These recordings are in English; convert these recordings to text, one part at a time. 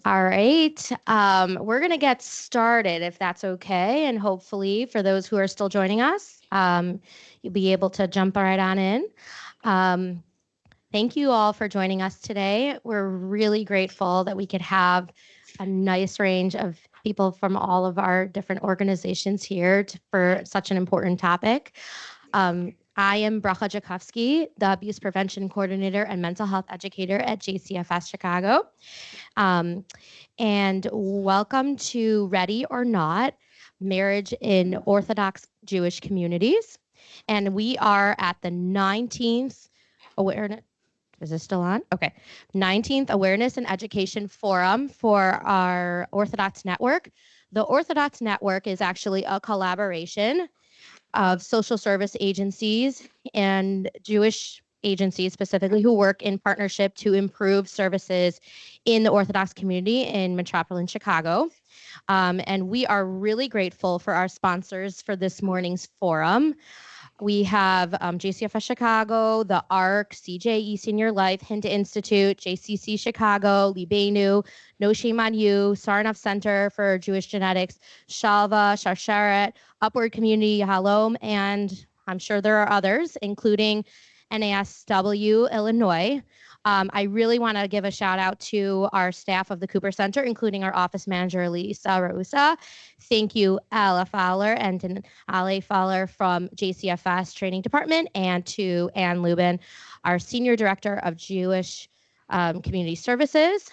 All right. We're going to get started if that's okay. And hopefully, for those who are still joining us, you'll be able to jump right on in. Thank you all for joining us today. We're really grateful that we could have a nice range of people from all of our different organizations here for such an important topic. I am Bracha Jakofsky, the Abuse Prevention Coordinator and Mental Health Educator at JCFS Chicago. And welcome to Ready or Not, Marriage in Orthodox Jewish Communities. And we are at the 19th Awareness. Is this still on? Okay. 19th Awareness and Education Forum for our Orthodox Network. The Orthodox Network is actually a collaboration of social service agencies and Jewish agencies specifically who work in partnership to improve services in the Orthodox community in metropolitan Chicago. And we are really grateful for our sponsors for this morning's forum. We have JCFS Chicago, the ARC, CJE Senior Life, Hinda Institute, JCC Chicago, Libenu, No Shame on You, Sarnoff Center for Jewish Genetics, Shalva, Sharsheret, Upward Community, Halom, and I'm sure there are others, including NASW Illinois. I really want to give a shout out to our staff of the Cooper Center, including our office manager, Lisa Rausa. Thank you, Ella Fowler and Ale Fowler from JCFS Training Department, and to Ann Lubin, our Senior Director of Jewish Community Services.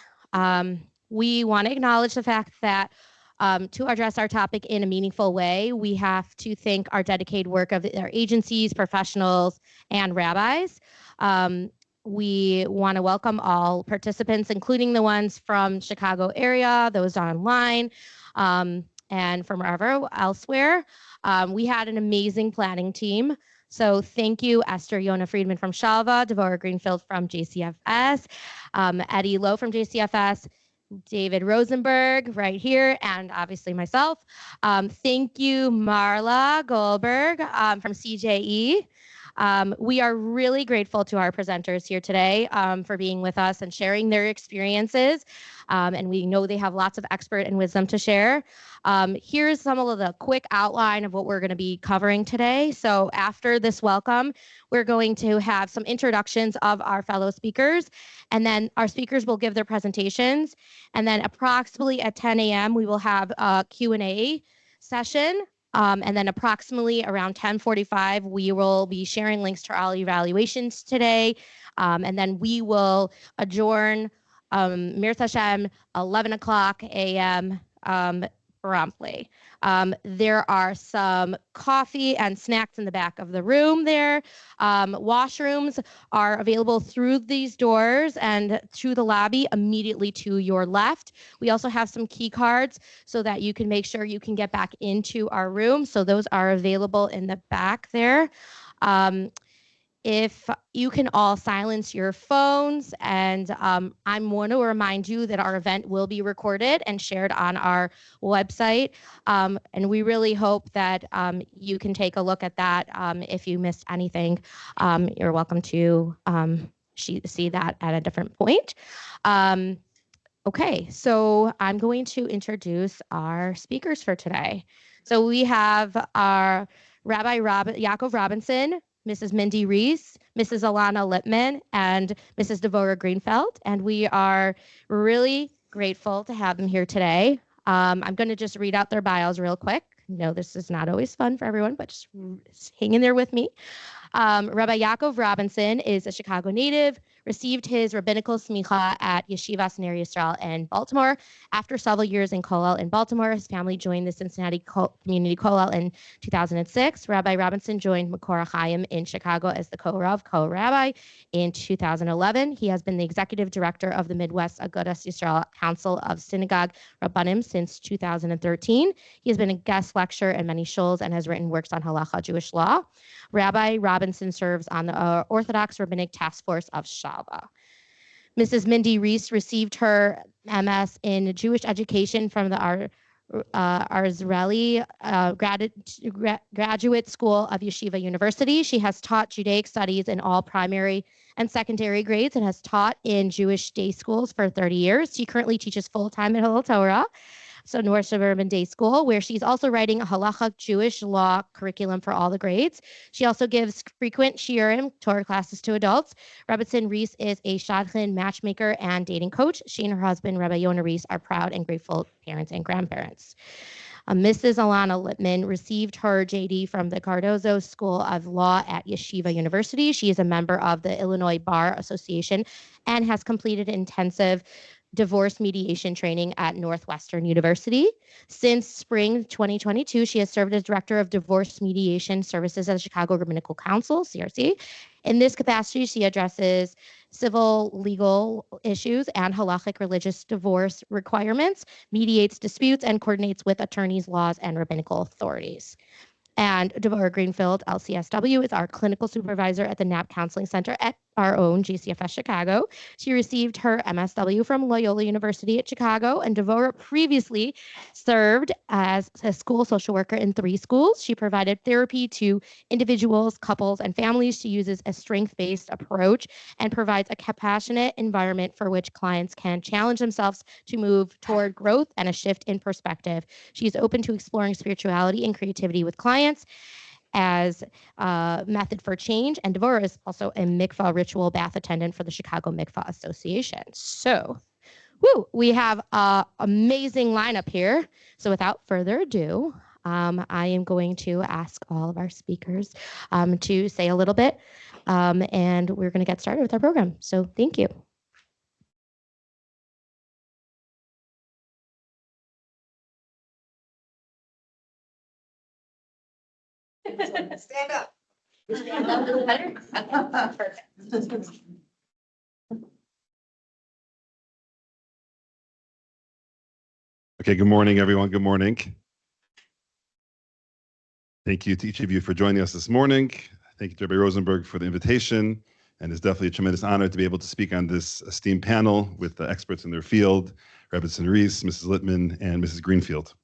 We want to acknowledge the fact that to address our topic in a meaningful way, we have to thank our dedicated work of our agencies, professionals, and rabbis. We want to welcome all participants, including the ones from Chicago area, those online, and from wherever elsewhere. We had an amazing planning team. So thank you, Esther Yona Friedman from Shalva, Devorah Greenfield from JCFS, Eddie Lowe from JCFS, David Rosenberg right here, and obviously myself. Thank you, Marla Goldberg from CJE. We are really grateful to our presenters here today for being with us and sharing their experiences. And we know they have lots of expert and wisdom to share. Here's some of the quick outline of what we're going to be covering today. So after this welcome, we're going to have some introductions of our fellow speakers, and then our speakers will give their presentations. And then approximately at 10 a.m., we will have a Q&A session. And then approximately around 10:45, we will be sharing links to our evaluations today. And then we will adjourn Mir Hashem, 11 o'clock a.m. Promptly. There are some coffee and snacks in the back of the room there. Washrooms are available through these doors and to the lobby immediately to your left. We also have some key cards so that you can make sure you can get back into our room. So those are available in the back there. If you can all silence your phones, and I want to remind you that our event will be recorded and shared on our website. And we really hope that you can take a look at that. If you missed anything, you're welcome to see that at a different point. Okay, so I'm going to introduce our speakers for today. So we have our Rabbi Yaakov Robinson, Mrs. Mindy Reiss, Mrs. Elana Lipman, and Mrs. Devorah Greenfield. And we are really grateful to have them here today. I'm going to just read out their bios real quick. No, this is not always fun for everyone, but just hang in there with me. Rabbi Yaakov Robinson is a Chicago native, received his rabbinical smicha at Yeshivas Ner Yisrael in Baltimore. After several years in Kollel in Baltimore, his family joined the Cincinnati Community Kollel in 2006. Rabbi Robinson joined Mikor Hachaim in Chicago as the Co-Rav, Co-Rabbi in 2011. He has been the executive director of the Midwest Agudas Yisrael Council of Synagogue Rabbanim since 2013. He has been a guest lecturer in many shuls and has written works on halacha Jewish law. Rabbi Robinson serves on the Orthodox Rabbinic Task Force of Shalva. Mrs. Mindy Reiss received her MS in Jewish education from the Arzreli Graduate School of Yeshiva University. She has taught Judaic studies in all primary and secondary grades and has taught in Jewish day schools for 30 years. She currently teaches full-time at Hillel Torah, so North Suburban Day School, where she's also writing a halacha Jewish law curriculum for all the grades. She also gives frequent shiurim, Torah classes to adults. Reiss is a Shadchan matchmaker and dating coach. She and her husband, Rabbi Yonah Reiss, are proud and grateful parents and grandparents. Mrs. Elana Lipman received her JD from the Cardozo School of Law at Yeshiva University. She is a member of the Illinois Bar Association and has completed intensive divorce mediation training at Northwestern University. Since spring 2022, she has served as Director of Divorce Mediation Services at the Chicago Rabbinical Council, CRC. In this capacity, she addresses civil legal issues and halachic religious divorce requirements, mediates disputes, and coordinates with attorneys, laws, and rabbinical authorities. And Devorah Greenfield, LCSW, is our clinical supervisor at the Knapp Counseling Center at our own JCFS Chicago. She received her MSW from Loyola University at Chicago, and Devorah previously served as a school social worker in 3 schools. She provided therapy to individuals, couples, and families. She uses a strength-based approach and provides a compassionate environment for which clients can challenge themselves to move toward growth and a shift in perspective. She's open to exploring spirituality and creativity with clients as a method for change. And Devorah is also a mikvah ritual bath attendant for the Chicago Mikvah Association. So, we have an amazing lineup here. So without further ado, I am going to ask all of our speakers to say a little bit, and we're going to get started with our program. So thank you. Stand up. Perfect. Okay, good morning, everyone. Good morning. Thank you to each of you for joining us this morning. Thank you to Rabbi Rosenberg for the invitation. And it's definitely a tremendous honor to be able to speak on this esteemed panel with the experts in their field, Rabbi Reiss, Mrs. Lipman, and Mrs. Greenfield.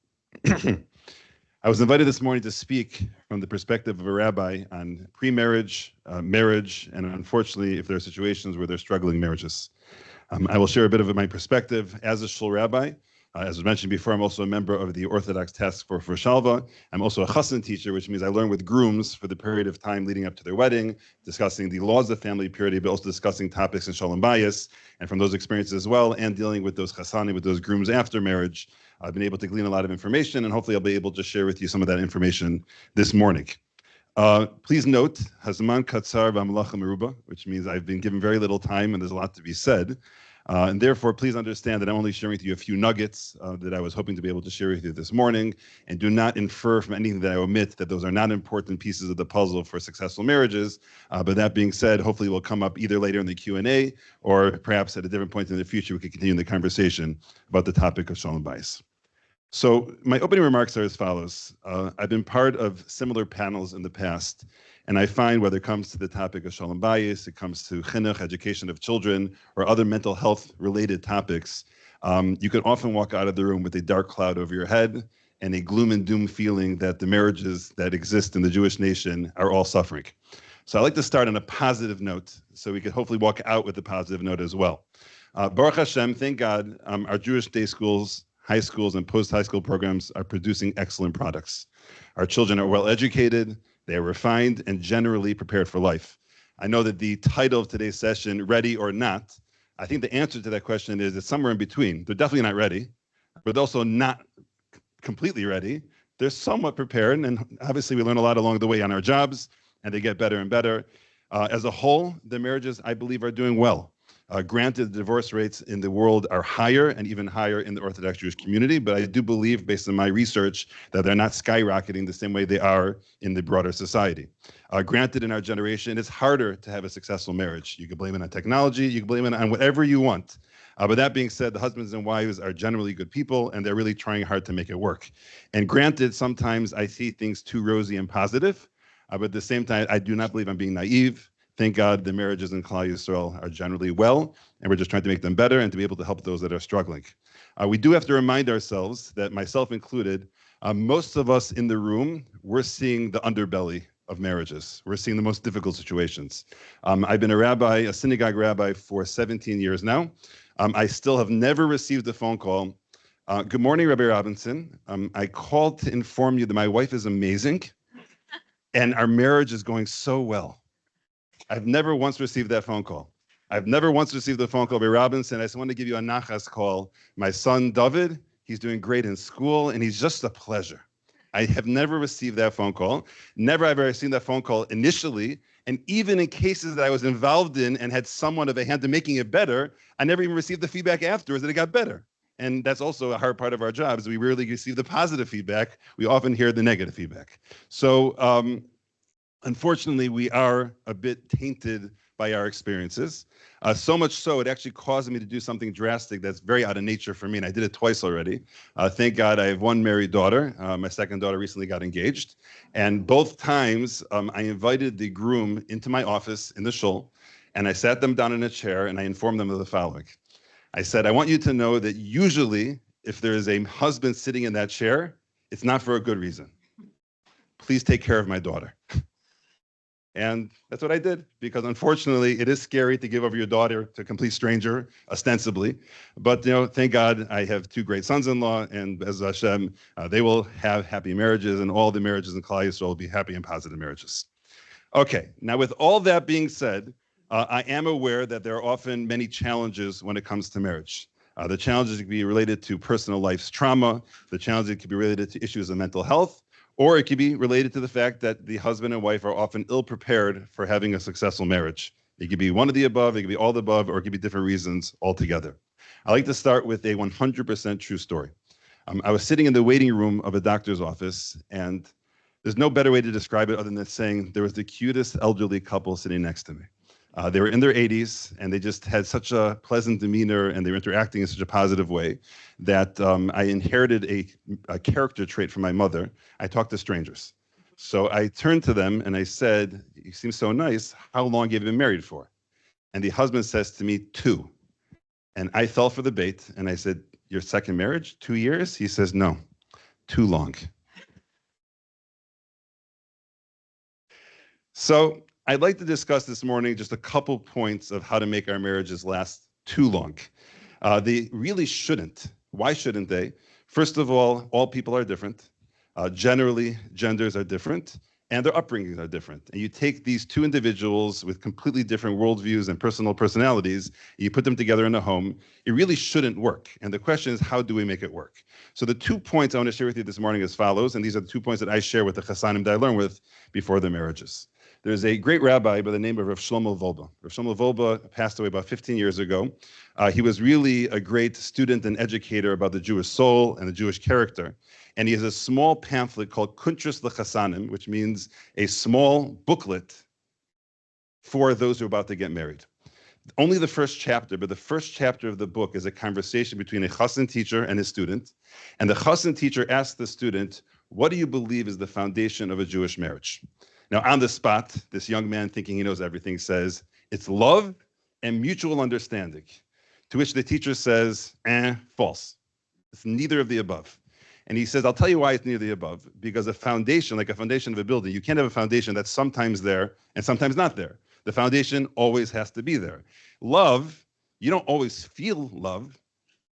I was invited this morning to speak from the perspective of a rabbi on pre-marriage, marriage, and unfortunately, if there are situations where they're struggling marriages. I will share a bit of my perspective as a shul rabbi. As was mentioned before, I'm also a member of the Orthodox Task Force for Shalva. I'm also a chassan teacher, which means I learn with grooms for the period of time leading up to their wedding, discussing the laws of family purity, but also discussing topics in shalom bayis. And from those experiences as well, and dealing with those chassanim, with those grooms after marriage, I've been able to glean a lot of information, and hopefully I'll be able to share with you some of that information this morning. Please note, hazman katzar v'amalacha meruba, which means I've been given very little time and there's a lot to be said. And therefore, please understand that I'm only sharing with you a few nuggets that I was hoping to be able to share with you this morning, and do not infer from anything that I omit that those are not important pieces of the puzzle for successful marriages. But that being said, hopefully we'll come up either later in the Q&A or perhaps at a different point in the future we could continue the conversation about the topic of shalom bayis. So my opening remarks are as follows. I've been part of similar panels in the past, and I find whether it comes to the topic of shalom bayis, it comes to chinuch, education of children, or other mental health related topics, you can often walk out of the room with a dark cloud over your head and a gloom and doom feeling that the marriages that exist in the Jewish nation are all suffering. So I'd like to start on a positive note, so we could hopefully walk out with a positive note as well. Baruch Hashem, thank God, our Jewish day schools, high schools, and post-high school programs are producing excellent products. Our children are well educated, they are refined, and generally prepared for life. I know that the title of today's session, Ready or Not, I think the answer to that question is it's somewhere in between. They're definitely not ready, but also not completely ready. They're somewhat prepared, and obviously we learn a lot along the way on our jobs, and they get better and better. As a whole, the marriages, I believe, are doing well. Granted, the divorce rates in the world are higher and even higher in the Orthodox Jewish community, but I do believe, based on my research, that they're not skyrocketing the same way they are in the broader society. Granted, in our generation, it's harder to have a successful marriage. You can blame it on technology, you can blame it on whatever you want. But that being said, the husbands and wives are generally good people, and they're really trying hard to make it work. And granted, sometimes I see things too rosy and positive, but at the same time, I do not believe I'm being naive. Thank God the marriages in Klal Yisrael are generally well, and we're just trying to make them better and to be able to help those that are struggling. We do have to remind ourselves that, myself included, most of us in the room, we're seeing the underbelly of marriages. We're seeing the most difficult situations. I've been a rabbi, a synagogue rabbi, for 17 years now. I still have never received a phone call. Good morning, Rabbi Robinson. I called to inform you that my wife is amazing and our marriage is going so well. I've never once received that phone call. I've never once received a phone call by Robinson. I just want to give you a nachas call. My son, David, he's doing great in school, and he's just a pleasure. I have never received that phone call. Never have I ever seen that phone call initially. And even in cases that I was involved in and had somewhat of a hand in making it better, I never even received the feedback afterwards that it got better. And that's also a hard part of our job, is we rarely receive the positive feedback. We often hear the negative feedback. So unfortunately, we are a bit tainted by our experiences. So much so, it actually caused me to do something drastic that's very out of nature for me, and I did it twice already. Thank God I have one married daughter. My second daughter recently got engaged. And both times, I invited the groom into my office in the shul, and I sat them down in a chair, and I informed them of the following. I said, I want you to know that usually, if there is a husband sitting in that chair, it's not for a good reason. Please take care of my daughter. And that's what I did, because unfortunately, it is scary to give over your daughter to a complete stranger, ostensibly. But thank God I have two great sons-in-law, and as Hashem, they will have happy marriages, and all the marriages in Klal Yisrael will be happy and positive marriages. Okay, now with all that being said, I am aware that there are often many challenges when it comes to marriage. The challenges could be related to personal life's trauma. The challenges could be related to issues of mental health. Or it could be related to the fact that the husband and wife are often ill-prepared for having a successful marriage. It could be one of the above, it could be all the above, or it could be different reasons altogether. I like to start with a 100% true story. I was sitting in the waiting room of a doctor's office, and there's no better way to describe it other than saying there was the cutest elderly couple sitting next to me. They were in their 80s, and they just had such a pleasant demeanor, and they were interacting in such a positive way that I inherited a character trait from my mother. I talked to strangers. So I turned to them, and I said, you seem so nice. How long have you been married for? And the husband says to me, 2. And I fell for the bait, and I said, your second marriage, 2 years? He says, no, too long. So I'd like to discuss this morning just a couple points of how to make our marriages last too long. They really shouldn't. Why shouldn't they? First of all people are different. Generally, genders are different, and their upbringings are different. And you take these two individuals with completely different worldviews and personal personalities, and you put them together in a home, it really shouldn't work. And the question is, how do we make it work? So the 2 points I want to share with you this morning as follows, and these are the 2 points that I share with the chassanim that I learn with before their marriages. There's a great rabbi by the name of Rav Shlomo Wolbe. Rav Shlomo Wolbe passed away about 15 years ago. He was really a great student and educator about the Jewish soul and the Jewish character. And he has a small pamphlet called Kuntras L'Chasanim, which means a small booklet for those who are about to get married. Only the first chapter, but the first chapter of the book is a conversation between a chassan teacher and his student. And the chassan teacher asks the student, what do you believe is the foundation of a Jewish marriage? Now, on the spot, this young man, thinking he knows everything, says, it's love and mutual understanding. To which the teacher says, false. It's neither of the above. And he says, I'll tell you why it's neither of the above. Because a foundation, like a foundation of a building, you can't have a foundation that's sometimes there and sometimes not there. The foundation always has to be there. Love, you don't always feel love.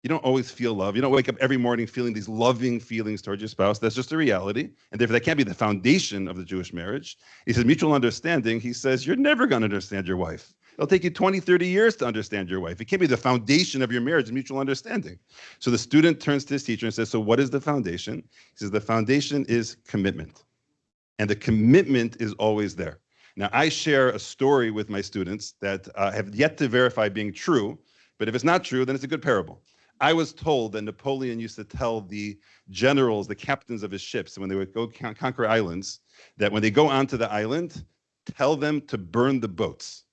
You don't always feel love. You don't wake up every morning feeling these loving feelings towards your spouse. That's just a reality. And therefore, that can't be the foundation of the Jewish marriage. He says, mutual understanding. He says, you're never going to understand your wife. It'll take you 20, 30 years to understand your wife. It can't be the foundation of your marriage, mutual understanding. So the student turns to his teacher and says, so what is the foundation? He says, the foundation is commitment. And the commitment is always there. Now, I share a story with my students that have yet to verify being true, but if it's not true, then it's a good parable. I was told that Napoleon used to tell the generals, the captains of his ships, when they would go conquer islands, that when they go onto the island, tell them to burn the boats.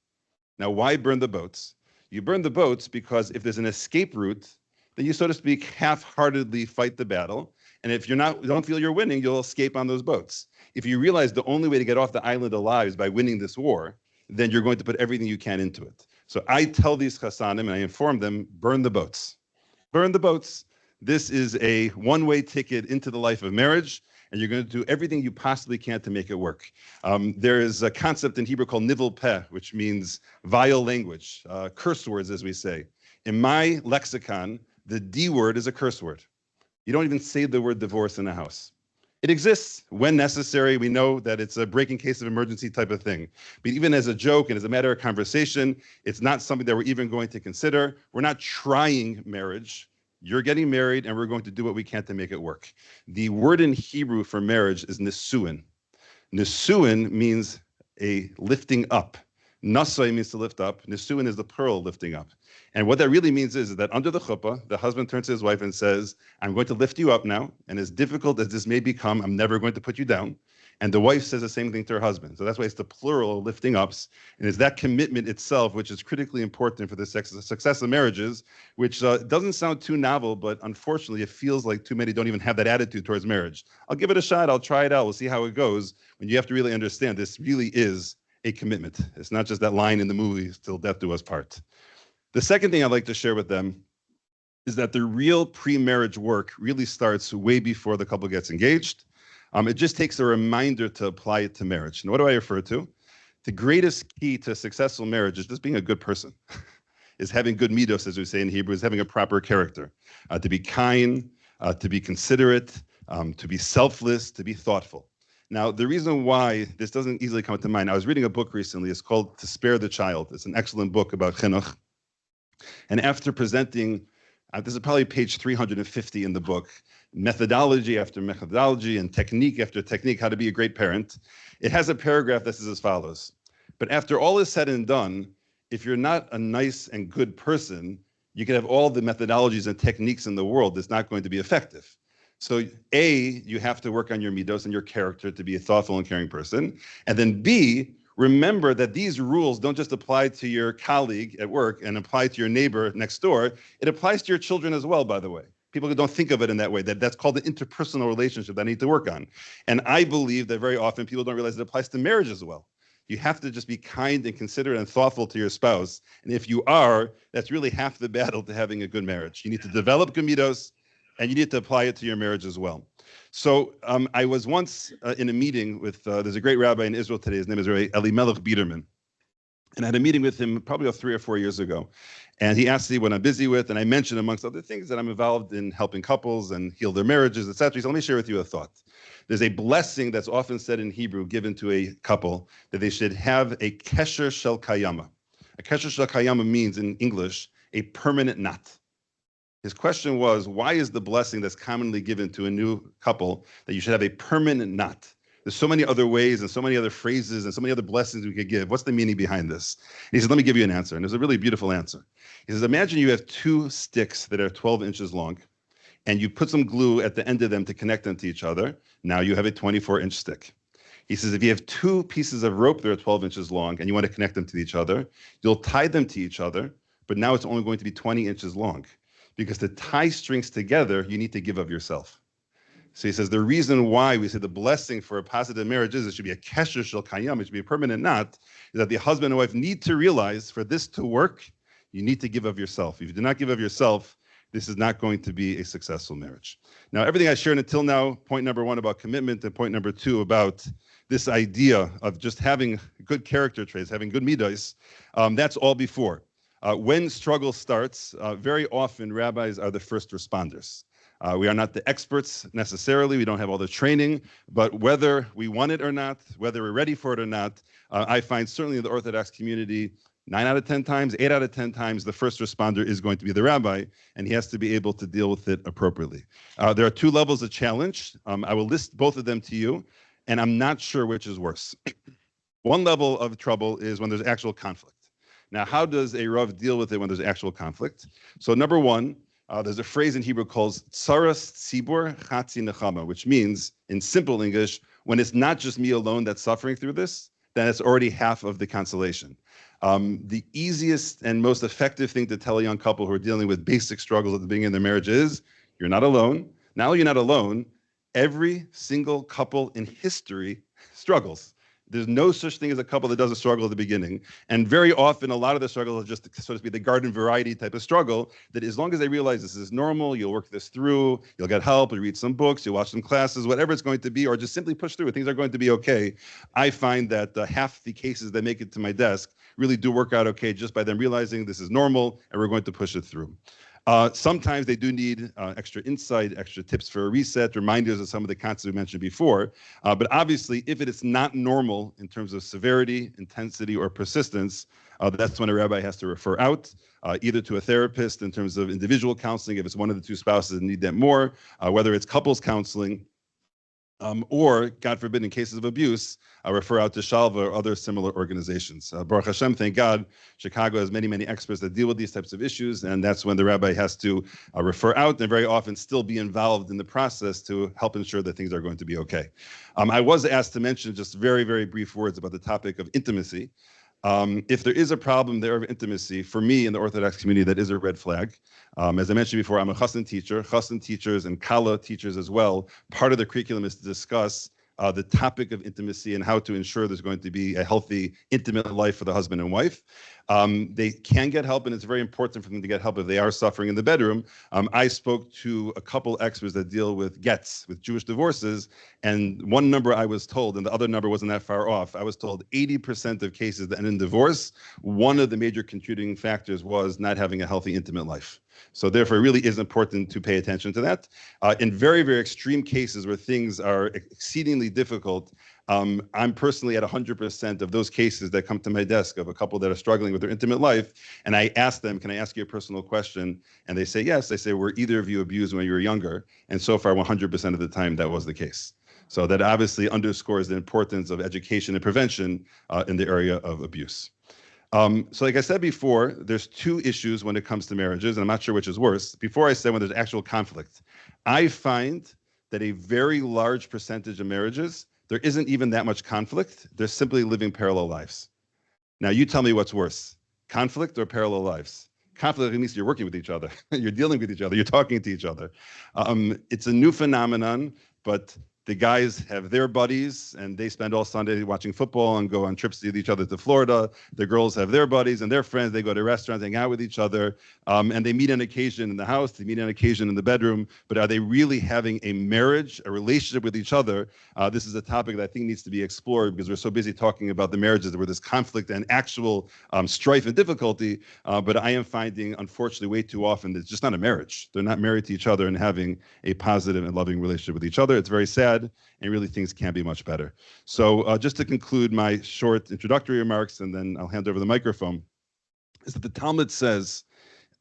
Now, why burn the boats? You burn the boats because if there's an escape route, then you, so to speak, half-heartedly fight the battle. And if you don't feel you're winning, you'll escape on those boats. If you realize the only way to get off the island alive is by winning this war, then you're going to put everything you can into it. So I tell these chassanim, and I inform them, burn the boats. Burn the boats. This is a one-way ticket into the life of marriage, and you're going to do everything you possibly can to make it work. There is a concept in Hebrew called nivel peh, which means vile language, curse words, as we say. In my lexicon, the D word is a curse word. You don't even say the word divorce in a house. It exists when necessary. We know that it's a breaking case of emergency type of thing. But even as a joke and as a matter of conversation, it's not something that we're even going to consider. We're not trying marriage. You're getting married, and we're going to do what we can to make it work. The word in Hebrew for marriage is nisuin. Nisuin means a lifting up. Nasai means to lift up. Nisuin is the plural lifting up. And what that really means is that under the chuppah, the husband turns to his wife and says, I'm going to lift you up now, and as difficult as this may become, I'm never going to put you down. And the wife says the same thing to her husband. So that's why it's the plural lifting ups. And it's that commitment itself, which is critically important for the success of marriages, which doesn't sound too novel, but unfortunately, it feels like too many don't even have that attitude towards marriage. I'll give it a shot. I'll try it out. We'll see how it goes. When you have to really understand this really is a commitment. It's not just that line in the movie, till death do us part. The second thing I'd like to share with them is that the real pre-marriage work really starts way before the couple gets engaged. It just takes a reminder to apply it to marriage. And what do I refer to? The greatest key to a successful marriage is just being a good person, is having good midos, as we say in Hebrew, is having a proper character, to be kind, to be considerate, to be selfless, to be thoughtful. Now, the reason why this doesn't easily come to mind, I was reading a book recently. It's called To Spare the Child. It's an excellent book about chinuch. And after presenting, this is probably page 350 in the book, methodology after methodology and technique after technique, how to be a great parent, it has a paragraph that says as follows. But after all is said and done, if you're not a nice and good person, you can have all the methodologies and techniques in the world. It's not going to be effective. So A, you have to work on your midos and your character to be a thoughtful and caring person. And then B, remember that these rules don't just apply to your colleague at work and apply to your neighbor next door. It applies to your children as well, by the way. People don't think of it in that way. That's called the interpersonal relationship that I need to work on. And I believe that very often people don't realize it applies to marriage as well. You have to just be kind and considerate and thoughtful to your spouse. And if you are, that's really half the battle to having a good marriage. You need to develop good midos, and you need to apply it to your marriage as well. So I was once in a meeting with, there's a great rabbi in Israel today, his name is Rabbi Elimelech Biederman. And I had a meeting with him probably about 3 or 4 years ago. And he asked me what I'm busy with, and I mentioned amongst other things that I'm involved in helping couples and heal their marriages, etc. He said, let me share with you a thought. There's a blessing that's often said in Hebrew given to a couple that they should have a kesher shel kayama. A kesher shel kayama means in English, a permanent knot. His question was, why is the blessing that's commonly given to a new couple that you should have a permanent knot? There's so many other ways and so many other phrases and so many other blessings we could give. What's the meaning behind this? And he said, let me give you an answer. And it was a really beautiful answer. He says, imagine you have 2 sticks that are 12 inches long, and you put some glue at the end of them to connect them to each other. Now you have a 24-inch stick. He says, if you have 2 pieces of rope that are 12 inches long and you want to connect them to each other, you'll tie them to each other, but now it's only going to be 20 inches long. Because to tie strings together, you need to give of yourself. So he says the reason why we say the blessing for a positive marriage is it should be a kesher shel kayam, it should be a permanent knot, is that the husband and wife need to realize for this to work, you need to give of yourself. If you do not give of yourself, this is not going to be a successful marriage. Now, everything I shared until now, point number 1 about commitment and point number 2 about this idea of just having good character traits, having good midos, that's all before. When struggle starts, very often rabbis are the first responders. We are not the experts necessarily. We don't have all the training, but whether we want it or not, whether we're ready for it or not, I find certainly in the Orthodox community, 9 out of 10 times, 8 out of 10 times, the first responder is going to be the rabbi, and he has to be able to deal with it appropriately. There are 2 levels of challenge. I will list both of them to you, and I'm not sure which is worse. One level of trouble is when there's actual conflict. Now, how does a Rav deal with it when there's actual conflict? So number 1, there's a phrase in Hebrew called tsaras tzibur chatzi nechama, which means, in simple English, when it's not just me alone that's suffering through this, then it's already half of the consolation. The easiest and most effective thing to tell a young couple who are dealing with basic struggles at the beginning of their marriage is, you're not alone. Now you're not alone. Every single couple in history struggles. There's no such thing as a couple that doesn't struggle at the beginning. And very often, a lot of the struggles are just, so to speak, the garden variety type of struggle that as long as they realize this is normal, you'll work this through, you'll get help, you'll read some books, you'll watch some classes, whatever it's going to be, or just simply push through it. Things are going to be okay. I find that half the cases that make it to my desk really do work out okay just by them realizing this is normal and we're going to push it through. Sometimes they do need extra insight, extra tips for a reset, reminders of some of the concepts we mentioned before. But obviously, if it is not normal in terms of severity, intensity, or persistence, that's when a rabbi has to refer out, either to a therapist in terms of individual counseling, if it's one of the two spouses that need that more, whether it's couples counseling, or, God forbid, in cases of abuse, refer out to Shalva or other similar organizations. Baruch Hashem, thank God, Chicago has many, many experts that deal with these types of issues, and that's when the rabbi has to refer out and very often still be involved in the process to help ensure that things are going to be okay. I was asked to mention just very, very brief words about the topic of intimacy. If there is a problem there of intimacy, for me in the Orthodox community, that is a red flag. As I mentioned before, I'm a chassan teacher. Chassan teachers and kala teachers as well. Part of the curriculum is to discuss the topic of intimacy and how to ensure there's going to be a healthy, intimate life for the husband and wife. They can get help, and it's very important for them to get help if they are suffering in the bedroom. I spoke to a couple experts that deal with gets, with Jewish divorces, and one number I was told, and the other number wasn't that far off, I was told 80% of cases that end in divorce, one of the major contributing factors was not having a healthy, intimate life. So therefore, it really is important to pay attention to that. In very, very extreme cases where things are exceedingly difficult, I'm personally at 100% of those cases that come to my desk of a couple that are struggling with their intimate life, and I ask them, can I ask you a personal question? And they say yes. I say, were either of you abused when you were younger? And so far, 100% of the time, that was the case. So that obviously underscores the importance of education and prevention in the area of abuse. So like I said before, there's two issues when it comes to marriages, and I'm not sure which is worse. Before I said when there's actual conflict, I find that a very large percentage of marriages, there isn't even that much conflict. They're simply living parallel lives. Now, you tell me what's worse, conflict or parallel lives? Conflict means you're working with each other. You're dealing with each other. You're talking to each other. It's a new phenomenon, but the guys have their buddies, and they spend all Sunday watching football and go on trips with each other to Florida. The girls have their buddies and their friends. They go to restaurants, hang out with each other, and they meet on occasion in the house. They meet on occasion in the bedroom. But are they really having a marriage, a relationship with each other? This is a topic that I think needs to be explored because we're so busy talking about the marriages where there's conflict and actual strife and difficulty. But I am finding, unfortunately, way too often that it's just not a marriage. They're not married to each other and having a positive and loving relationship with each other. It's very sad. And really things can be much better. So just to conclude my short introductory remarks, and then I'll hand over the microphone, is that the Talmud says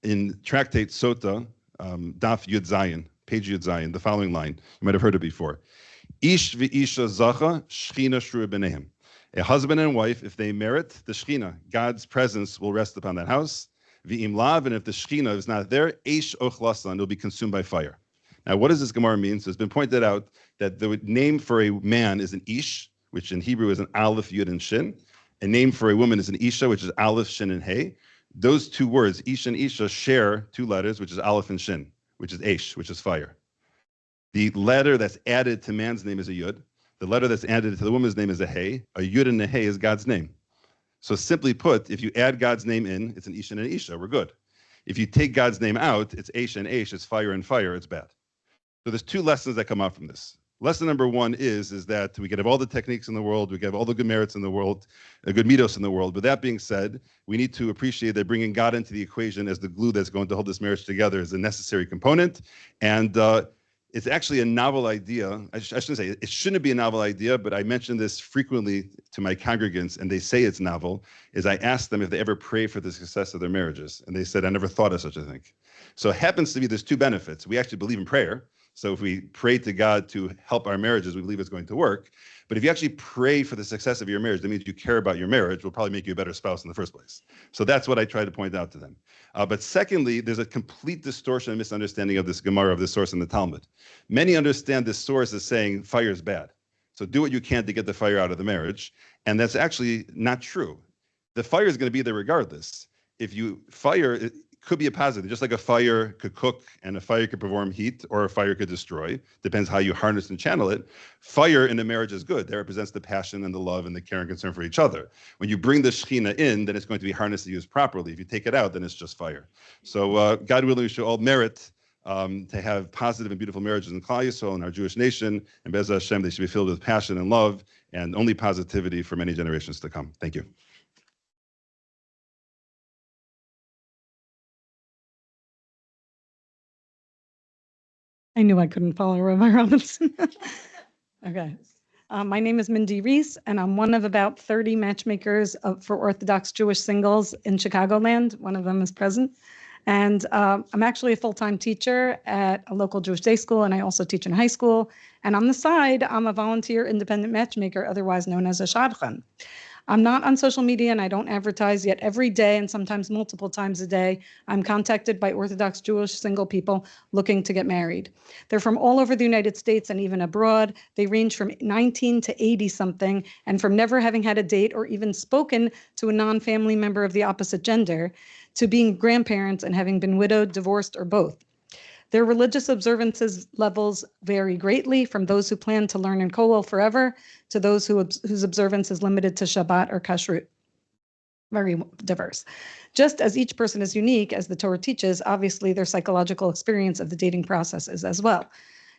in Tractate Sota, Daf Yud Zayin, page Yud Zayin, the following line. You might have heard it before. Ish v'isha zacha, shchina shrua b'neihem. A husband and wife, if they merit the shchina, God's presence will rest upon that house. V'im lav, and if the shchina is not there, eish ochlasan, it'll be consumed by fire. Now, what does this Gemara mean? So it's been pointed out that the name for a man is an ish, which in Hebrew is an aleph, yud, and shin. A name for a woman is an isha, which is aleph, shin, and hey. Those two words, ish and isha, share two letters, which is aleph and shin, which is eish, which is fire. The letter that's added to man's name is a yud. The letter that's added to the woman's name is a hey. A yud and a hey is God's name. So simply put, if you add God's name in, it's an ish and an isha, we're good. If you take God's name out, it's eish and eish, it's fire and fire, it's bad. So there's two lessons that come out from this. Lesson number one is that we could have all the techniques in the world, we could have all the good merits in the world, good midos in the world. But that being said, we need to appreciate that bringing God into the equation as the glue that's going to hold this marriage together is a necessary component. And it's actually a novel idea. I shouldn't say it shouldn't be a novel idea, but I mention this frequently to my congregants, and they say it's novel, is I ask them if they ever pray for the success of their marriages. And they said, I never thought of such a thing. So it happens to be there's two benefits. We actually believe in prayer. So if we pray to God to help our marriages, we believe it's going to work. But if you actually pray for the success of your marriage, that means you care about your marriage, will probably make you a better spouse in the first place. So that's what I try to point out to them. But secondly, there's a complete distortion and misunderstanding of this Gemara, of this source in the Talmud. Many understand this source as saying fire is bad. So do what you can to get the fire out of the marriage. And that's actually not true. The fire is going to be there regardless. If you fire, could be a positive. Just like a fire could cook and a fire could perform heat or a fire could destroy. Depends how you harness and channel it. Fire in a marriage is good. That represents the passion and the love and the care and concern for each other. When you bring the Shekhinah in, then it's going to be harnessed and used properly. If you take it out, then it's just fire. So God willing, we should all merit to have positive and beautiful marriages in Klal Yisrael in our Jewish nation. And Be'ez Hashem, they should be filled with passion and love and only positivity for many generations to come. Thank you. I knew I couldn't follow Rabbi Robinson. Okay. My name is Mindy Reiss, and I'm one of about 30 matchmakers for Orthodox Jewish singles in Chicagoland. One of them is present. And I'm actually a full-time teacher at a local Jewish day school, and I also teach in high school. And on the side, I'm a volunteer independent matchmaker, otherwise known as a Shadchan. I'm not on social media and I don't advertise, yet every day and sometimes multiple times a day, I'm contacted by Orthodox Jewish single people looking to get married. They're from all over the United States and even abroad. They range from 19 to 80 something, and from never having had a date or even spoken to a non-family member of the opposite gender, to being grandparents and having been widowed, divorced, or both. Their religious observances levels vary greatly, from those who plan to learn in Kollel forever to those whose observance is limited to Shabbat or Kashrut. Very diverse. Just as each person is unique, as the Torah teaches, obviously their psychological experience of the dating process is as well.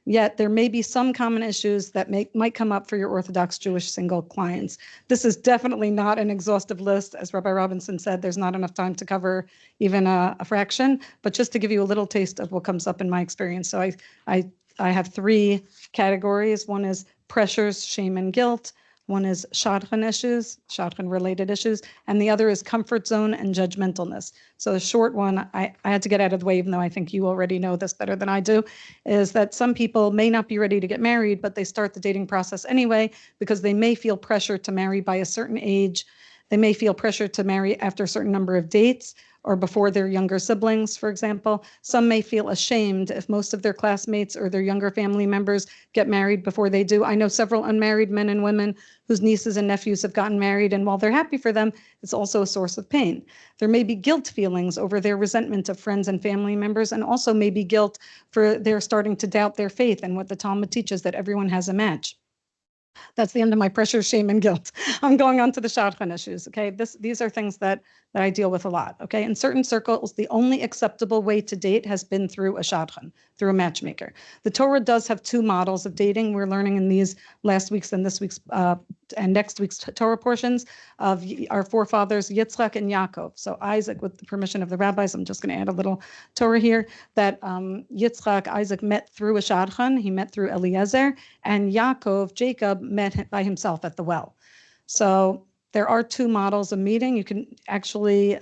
Yet there may be some common issues that might come up for your Orthodox Jewish single clients. This is definitely not an exhaustive list. As Rabbi Robinson said, there's not enough time to cover even a fraction, but just to give you a little taste of what comes up in my experience. So I have 3 categories. One is pressures, shame, and guilt. One is Shadchan issues, Shadchan related issues, and the other is comfort zone and judgmentalness. So the short one, I had to get out of the way, even though I think you already know this better than I do, is that some people may not be ready to get married, but they start the dating process anyway because they may feel pressure to marry by a certain age. They may feel pressure to marry after a certain number of dates or before their younger siblings, for example. Some may feel ashamed if most of their classmates or their younger family members get married before they do. I know several unmarried men and women whose nieces and nephews have gotten married, and while they're happy for them, it's also a source of pain. There may be guilt feelings over their resentment of friends and family members, and also maybe guilt for their starting to doubt their faith and what the Talmud teaches, that everyone has a match. That's the end of my pressure, shame, and guilt. I'm going on to the Shadchan issues, okay? These are things that I deal with a lot, okay? In certain circles, the only acceptable way to date has been through a Shadchan, through a matchmaker. The Torah does have 2 models of dating. We're learning in these last week's and this week's and next week's Torah portions of our forefathers, Yitzchak and Yaakov. So Isaac, with the permission of the rabbis, I'm just going to add a little Torah here, that Yitzchak, Isaac met through a Shadchan. He met through Eliezer, and Yaakov, Jacob, met by himself at the well. So there are 2 models of meeting. You can actually,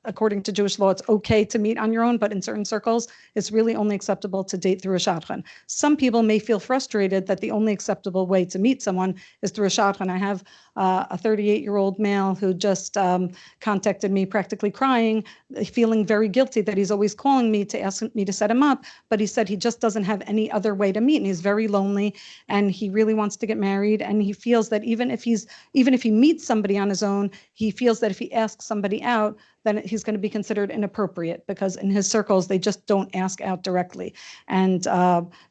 according to Jewish law, it's okay to meet on your own, but in certain circles, it's really only acceptable to date through a Shadchan. Some people may feel frustrated that the only acceptable way to meet someone is through a Shadchan. I have a 38-year-old male who just contacted me practically crying, feeling very guilty that he's always calling me to ask me to set him up, but he said he just doesn't have any other way to meet, and he's very lonely, and he really wants to get married, and he feels that even if he meets somebody on his own, he feels that if he asks somebody out, then he's going to be considered inappropriate, because in his circles, they just don't ask out directly. And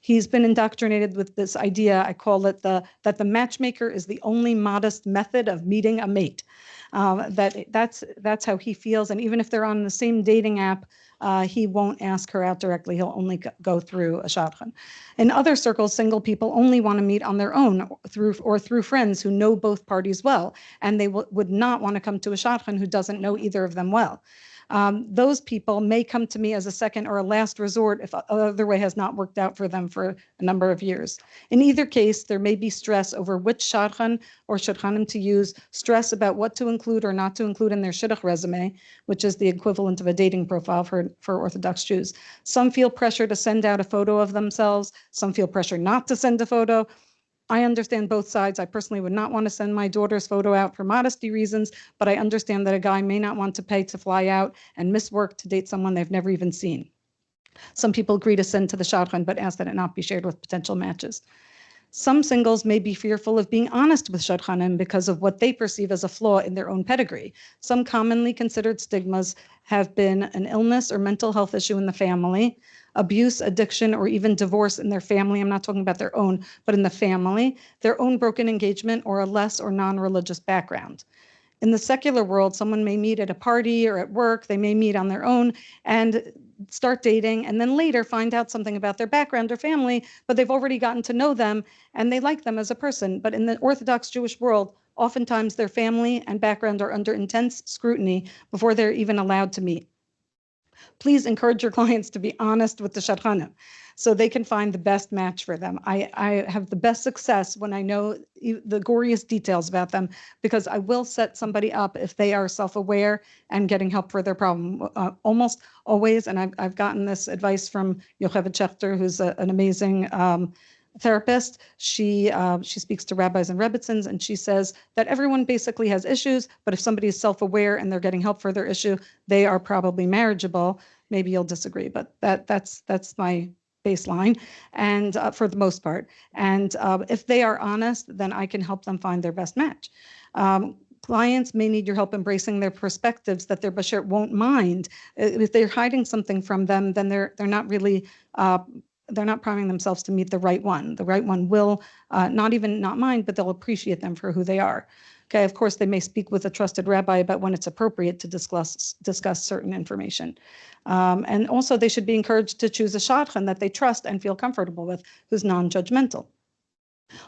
he's been indoctrinated with this idea, I call it that the matchmaker is the only modest method of meeting a mate. That's how he feels. And even if they're on the same dating app, he won't ask her out directly. He'll only go through a Shadchan. In other circles, single people only want to meet on their own through friends who know both parties well, and they would not want to come to a Shadchan who doesn't know either of them well. Those people may come to me as a second or a last resort if other way has not worked out for them for a number of years. In either case, there may be stress over which Shadchan or Shadchanim to use, stress about what to include or not to include in their shidduch resume, which is the equivalent of a dating profile for Orthodox Jews. Some feel pressure to send out a photo of themselves. Some feel pressure not to send a photo. I understand both sides. I personally would not want to send my daughter's photo out for modesty reasons, but I understand that a guy may not want to pay to fly out and miss work to date someone they've never even seen. Some people agree to send to the Shadchan, but ask that it not be shared with potential matches. Some singles may be fearful of being honest with Shadchanim because of what they perceive as a flaw in their own pedigree. Some commonly considered stigmas have been an illness or mental health issue in the family, abuse, addiction, or even divorce in their family. I'm not talking about their own, but in the family, their own broken engagement, or a less or non-religious background. In the secular world, someone may meet at a party or at work, they may meet on their own and start dating, and then later find out something about their background or family, but they've already gotten to know them and they like them as a person. But in the Orthodox Jewish world, oftentimes their family and background are under intense scrutiny before they're even allowed to meet. Please encourage your clients to be honest with the Shadchanim so they can find the best match for them. I have the best success when I know the goriest details about them, because I will set somebody up if they are self-aware and getting help for their problem. Almost always, and I've gotten this advice from Jakofsky, who's an amazing therapist. She speaks to rabbis and rebbitzins, and she says that everyone basically has issues, but if somebody is self-aware and they're getting help for their issue, they are probably marriageable. Maybe you'll disagree, but that's my baseline, and for the most part. And if they are honest, then I can help them find their best match. Clients may need your help embracing their perspectives that their bashert won't mind. If they're hiding something from them, then they're not really they're not priming themselves to meet the right one. The right one will not mind, but they'll appreciate them for who they are. Okay, of course, they may speak with a trusted rabbi about when it's appropriate to discuss certain information. And also, they should be encouraged to choose a shadchan that they trust and feel comfortable with, who's non-judgmental.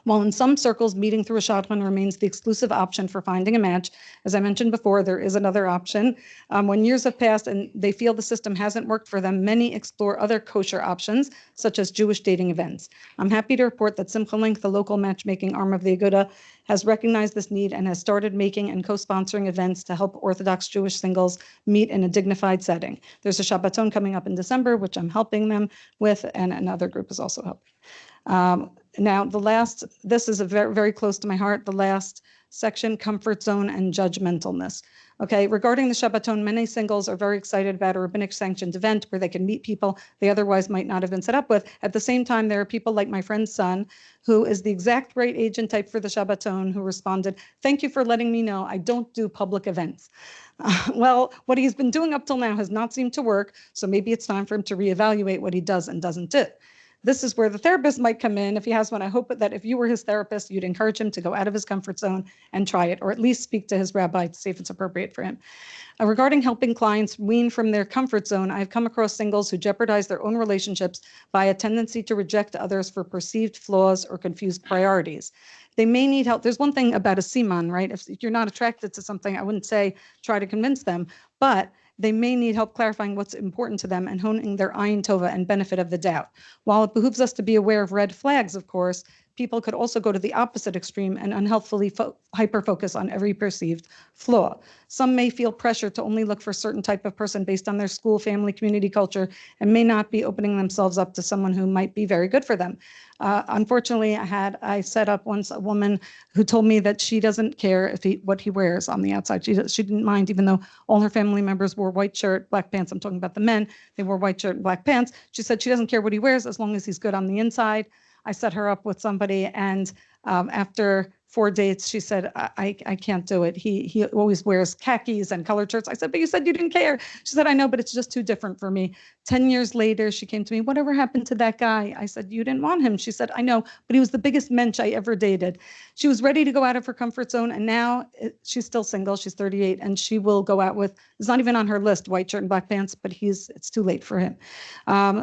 While in some circles, meeting through a shadchan remains the exclusive option for finding a match, as I mentioned before, there is another option. When years have passed and they feel the system hasn't worked for them, many explore other kosher options, such as Jewish dating events. I'm happy to report that Simcha Link, the local matchmaking arm of the Aguda, has recognized this need and has started making and co-sponsoring events to help Orthodox Jewish singles meet in a dignified setting. There's a Shabbaton coming up in December, which I'm helping them with, and another group is also helping. Now, this is very, very close to my heart, the last section, comfort zone and judgmentalness. Okay, regarding the Shabbaton, many singles are very excited about a rabbinic sanctioned event where they can meet people they otherwise might not have been set up with. At the same time, there are people like my friend's son, who is the exact right age and type for the Shabbaton, who responded, "Thank you for letting me know. I don't do public events." Well, what he's been doing up till now has not seemed to work, so maybe it's time for him to reevaluate what he does and doesn't do. This is where the therapist might come in if he has one. I hope that if you were his therapist, you'd encourage him to go out of his comfort zone and try it, or at least speak to his rabbi to see if it's appropriate for him. Regarding helping clients wean from their comfort zone, I've come across singles who jeopardize their own relationships by a tendency to reject others for perceived flaws or confused priorities. They may need help. There's one thing about a siman, right? If you're not attracted to something, I wouldn't say try to convince them, but they may need help clarifying what's important to them and honing their ayin tova and benefit of the doubt. While it behooves us to be aware of red flags, of course, people could also go to the opposite extreme and unhealthfully hyper-focus on every perceived flaw. Some may feel pressure to only look for a certain type of person based on their school, family, community, culture, and may not be opening themselves up to someone who might be very good for them. Unfortunately, I set up once a woman who told me that she doesn't care what he wears on the outside. She didn't mind, even though all her family members wore white shirt, black pants. I'm talking about the men. They wore white shirt and black pants. She said she doesn't care what he wears as long as he's good on the inside. I set her up with somebody, and after 4 dates, she said, I can't do it. He always wears khakis and colored shirts. I said, but you said you didn't care. She said, I know, but it's just too different for me. 10 years later, she came to me, whatever happened to that guy? I said, you didn't want him. She said, I know, but he was the biggest mensch I ever dated. She was ready to go out of her comfort zone, and now she's still single. She's 38, and she will go out with, it's not even on her list, white shirt and black pants, but it's too late for him.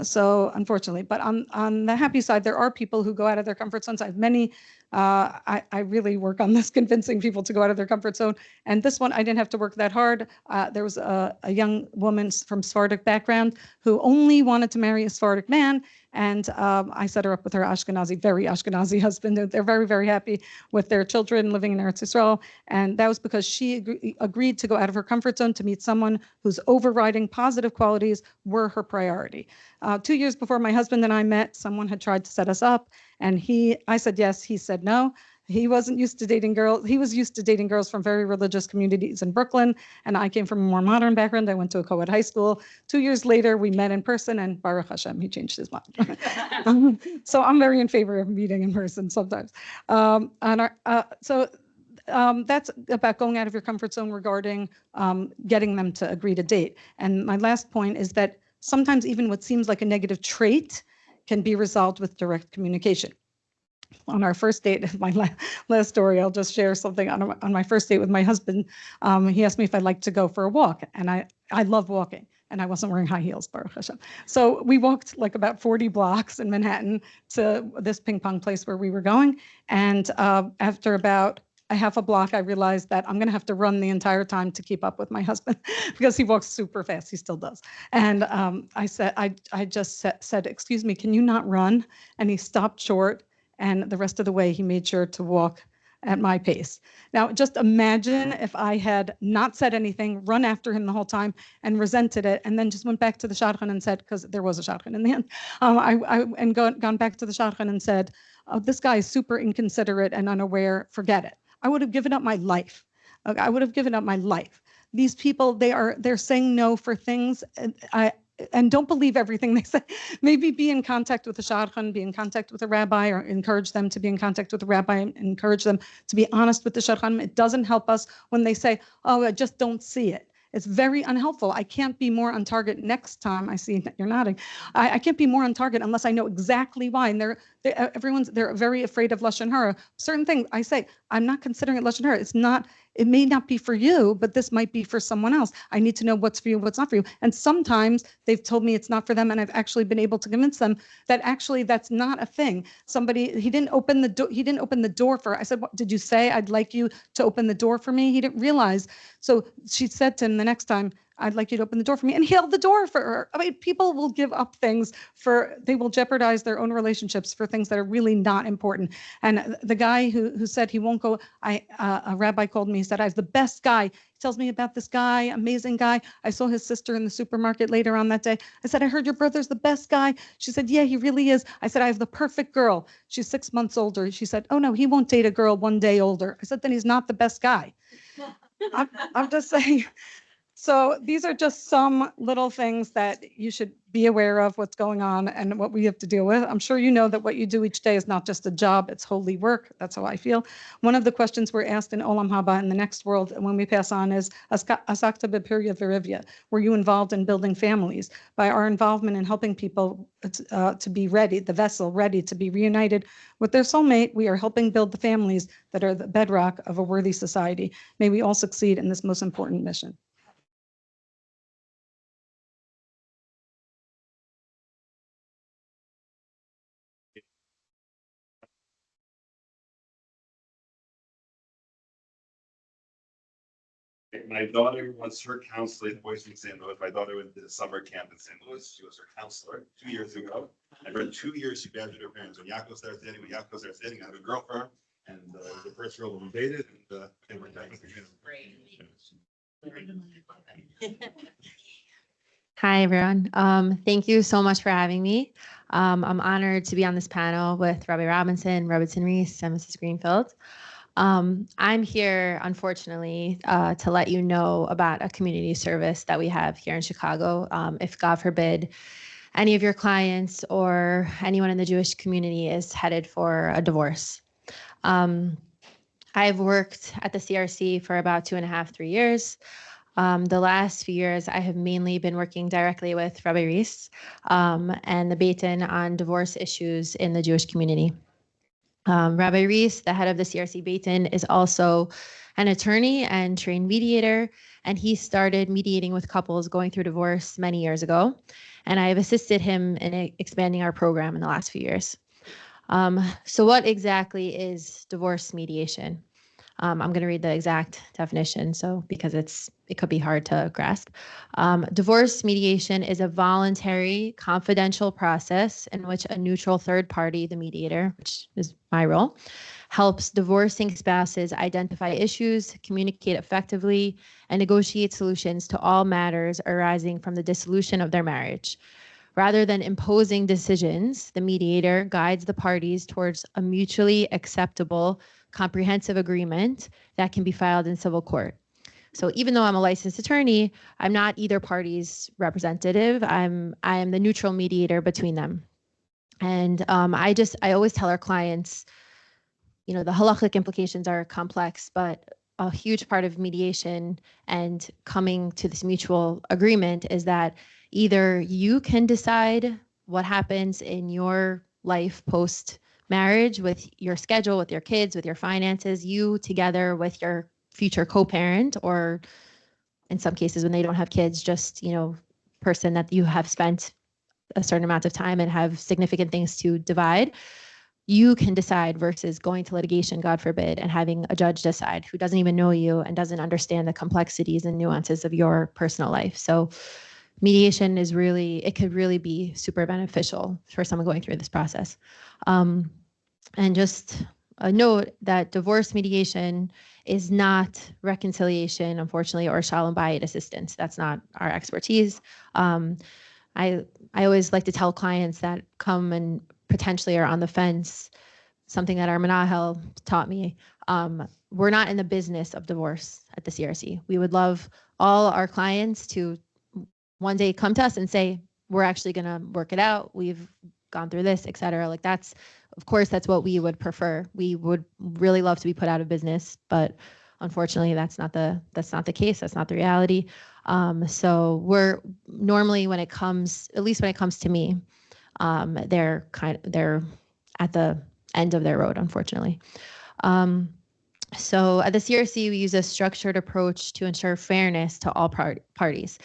So unfortunately, but on the happy side, there are people who go out of their comfort zones. I have many. I really work on this, convincing people to go out of their comfort zone. And this one, I didn't have to work that hard. There was a young woman from Sephardic background who only wanted to marry a Sephardic man. And I set her up with her very Ashkenazi husband. They're very, very happy with their children living in Eretz Yisrael. And that was because she agreed to go out of her comfort zone to meet someone whose overriding positive qualities were her priority. 2 years before my husband and I met, someone had tried to set us up. And I said yes, he said no. He wasn't used to dating girls. He was used to dating girls from very religious communities in Brooklyn. And I came from a more modern background. I went to a co-ed high school. 2 years later, we met in person, and Baruch Hashem, he changed his mind. So I'm very in favor of meeting in person sometimes. That's about going out of your comfort zone regarding getting them to agree to date. And my last point is that sometimes even what seems like a negative trait can be resolved with direct communication. On our first date, my last story, I'll just share something. On my first date with my husband, he asked me if I'd like to go for a walk, and I love walking, and I wasn't wearing high heels, Baruch Hashem. So we walked like about 40 blocks in Manhattan to this ping pong place where we were going, and after about a half a block, I realized that I'm going to have to run the entire time to keep up with my husband because he walks super fast. He still does. And I just said, excuse me, can you not run? And he stopped short. And the rest of the way, he made sure to walk at my pace. Now, just imagine if I had not said anything, run after him the whole time, and resented it, and then just went back to the Shadchan and said, because there was a Shadchan in the end, and gone back to the Shadchan and said, oh, this guy is super inconsiderate and unaware, forget it. I would have given up my life. I would have given up my life. These people, they're saying no for things. And don't believe everything they say. Maybe be in contact with a Shadchan, be in contact with a rabbi, or encourage them to be in contact with a rabbi, and encourage them to be honest with the Shadchan. It doesn't help us when they say, oh, I just don't see it. It's very unhelpful. I can't be more on target next time. I see that you're nodding. I can't be more on target unless I know exactly why. And they're very afraid of Lashon Hara. Certain things I say, I'm not considering it Lashon Hara. It may not be for you, but this might be for someone else. I need to know what's for you, what's not for you. And sometimes they've told me it's not for them, and I've actually been able to convince them that actually that's not a thing. He didn't open the door. He didn't open the door for. I said, what did you say? I'd like you to open the door for me. He didn't realize. So she said to him the next time, I'd like you to open the door for me. And he held the door for her. I mean, people will give up things they will jeopardize their own relationships for things that are really not important. And the guy who said he won't go, a rabbi called me, he said, I have the best guy. He tells me about this guy, amazing guy. I saw his sister in the supermarket later on that day. I said, I heard your brother's the best guy. She said, yeah, he really is. I said, I have the perfect girl. She's 6 months older. She said, oh no, he won't date a girl 1 day older. I said, then he's not the best guy. I'm just saying. So these are just some little things that you should be aware of what's going on and what we have to deal with. I'm sure you know that what you do each day is not just a job, it's holy work. That's how I feel. One of the questions we're asked in Olam Haba, in the next world, when we pass on, is Asakta b'pirya v'rivya. Were you involved in building families? By our involvement in helping people to be ready, the vessel ready to be reunited with their soulmate, we are helping build the families that are the bedrock of a worthy society. May we all succeed in this most important mission. My daughter was her counselor at Boys in St. Louis. My daughter went to summer camp in St. Louis. She was her counselor 2 years ago. And for 2 years, she badgered her parents. When Yaakov started dating, I have a girlfriend. And the first girl we dated, and they were dating. Hi, everyone. Thank you so much for having me. I'm honored to be on this panel with Rabbi Robinson, Reiss, and Mrs. Greenfield. I'm here, unfortunately, to let you know about a community service that we have here in Chicago. If, God forbid, any of your clients or anyone in the Jewish community is headed for a divorce. I've worked at the CRC for about 2.5, 3 years. The last few years, I have mainly been working directly with Rabbi Reiss and the Beitin on divorce issues in the Jewish community. Rabbi Reiss, the head of the CRC Beitin, is also an attorney and trained mediator, and he started mediating with couples going through divorce many years ago, and I have assisted him in expanding our program in the last few years. So what exactly is divorce mediation? I'm going to read the exact definition, because it could be hard to grasp. Divorce mediation is a voluntary, confidential process in which a neutral third party, the mediator, which is my role, helps divorcing spouses identify issues, communicate effectively, and negotiate solutions to all matters arising from the dissolution of their marriage. Rather than imposing decisions, the mediator guides the parties towards a mutually acceptable, comprehensive agreement that can be filed in civil court. So even though I'm a licensed attorney, I'm not either party's representative. I'm the neutral mediator between them. And I always tell our clients, you know, the halachic implications are complex, but a huge part of mediation and coming to this mutual agreement is that either you can decide what happens in your life post marriage with your schedule, with your kids, with your finances, you together with your future co-parent, or in some cases when they don't have kids, just, you know, person that you have spent a certain amount of time and have significant things to divide. You can decide versus going to litigation, God forbid, and having a judge decide who doesn't even know you and doesn't understand the complexities and nuances of your personal life. So mediation is really, it could really be super beneficial for someone going through this process. And just a note that divorce mediation is not reconciliation, unfortunately, or shalom bayit assistance. That's not our expertise. I always like to tell clients that come and potentially are on the fence, something that our Menahel taught me. We're not in the business of divorce at the CRC. We would love all our clients to one day come to us and say, we're actually going to work it out. We've gone through this, et cetera. Like that's, of course, that's what we would prefer. We would really love to be put out of business, but unfortunately, that's not the case. That's not the reality. So we're normally, when it comes, at least when it comes to me, they're at the end of their road, unfortunately. So at the CRC, we use a structured approach to ensure fairness to all parties.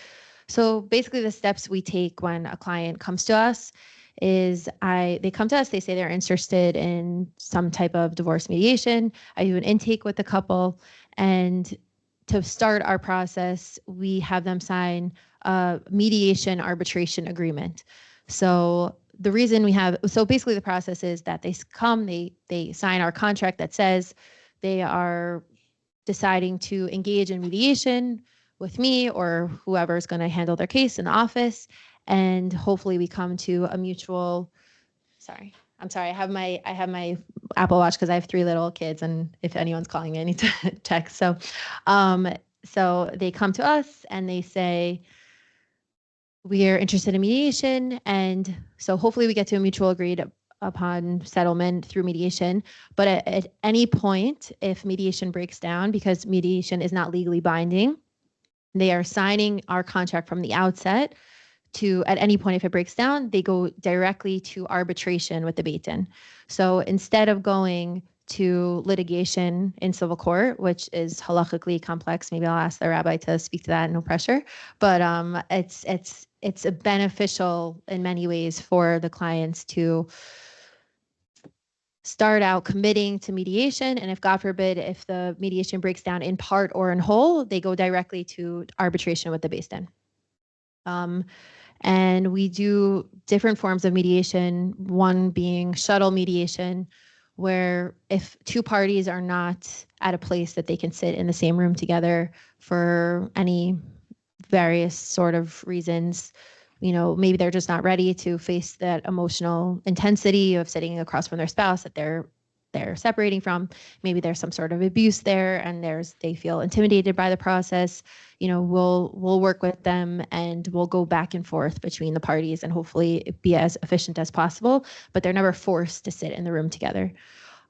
So basically the steps we take when a client comes to us is they come to us, they say they're interested in some type of divorce mediation. I do an intake with the couple, and to start our process, we have them sign a mediation arbitration agreement. So the reason so basically the process is that they come, they sign our contract that says they are deciding to engage in mediation with me or whoever is going to handle their case in the office. And hopefully we come to a mutual, I'm sorry, I have my Apple Watch because I have 3 little kids, and if anyone's calling me, I need to check. So, so they come to us and they say, we are interested in mediation. And so hopefully we get to a mutual agreed upon settlement through mediation. But at any point, if mediation breaks down, because mediation is not legally binding, they are signing our contract from the outset to, at any point, if it breaks down, they go directly to arbitration with the Beit Din. So instead of going to litigation in civil court, which is halachically complex, maybe I'll ask the rabbi to speak to that, no pressure, but it's a beneficial in many ways for the clients to start out committing to mediation. And if, God forbid, if the mediation breaks down in part or in whole, they go directly to arbitration with the Beis Din. And we do different forms of mediation, one being shuttle mediation, where if 2 parties are not at a place that they can sit in the same room together for any various sort of reasons, you know, maybe they're just not ready to face that emotional intensity of sitting across from their spouse that they're separating from. Maybe there's some sort of abuse there, and they feel intimidated by the process. You know, we'll work with them and we'll go back and forth between the parties and hopefully be as efficient as possible, but they're never forced to sit in the room together.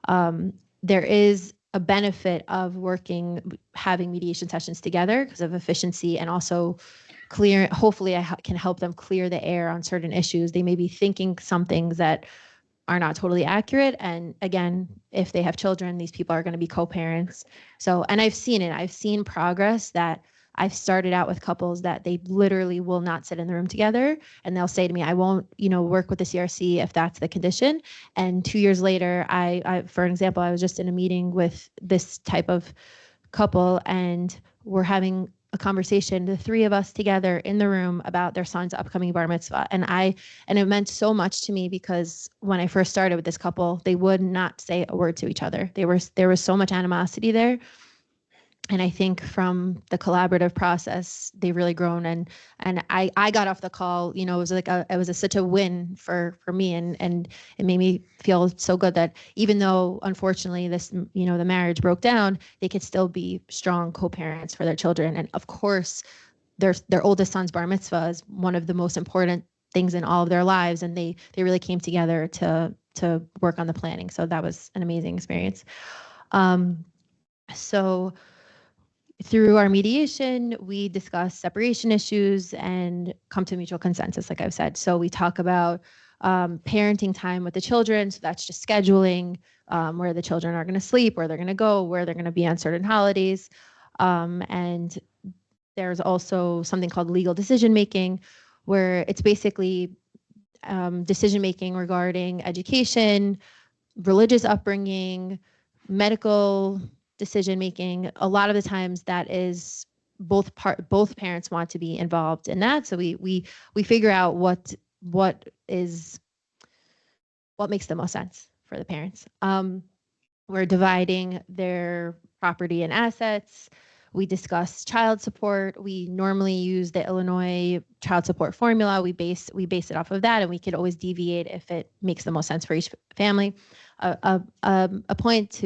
There is a benefit of having mediation sessions together because of efficiency, and also hopefully I can help them clear the air on certain issues. They may be thinking some things that are not totally accurate. And again, if they have children, these people are going to be co-parents. So, and I've seen it. I've seen progress that I've started out with couples that they literally will not sit in the room together. And they'll say to me, I won't, work with the CRC if that's the condition. And 2 years later, I, for example, I was just in a meeting with this type of couple, and we're having a conversation, the 3 of us together in the room, about their son's upcoming bar mitzvah. And it meant so much to me, because when I first started with this couple, they would not say a word to each other. There was so much animosity there. And I think from the collaborative process, they've really grown. And I got off the call, it was like such a win for me, and it made me feel so good that even though unfortunately this, the marriage broke down, they could still be strong co-parents for their children. And of course, their oldest son's bar mitzvah is one of the most important things in all of their lives, and they really came together to work on the planning. So that was an amazing experience. So through our mediation, we discuss separation issues and come to mutual consensus, like I've said. So we talk about parenting time with the children. So that's just scheduling where the children are going to sleep, where they're going to go, where they're going to be on certain holidays. And there's also something called legal decision-making, where it's basically decision-making regarding education, religious upbringing, medical decision-making. A lot of the times that is both parents want to be involved in that. So we figure out what makes the most sense for the parents. We're dividing their property and assets. We discuss child support. We normally use the Illinois child support formula. We base it off of that, and we could always deviate if it makes the most sense for each family. A point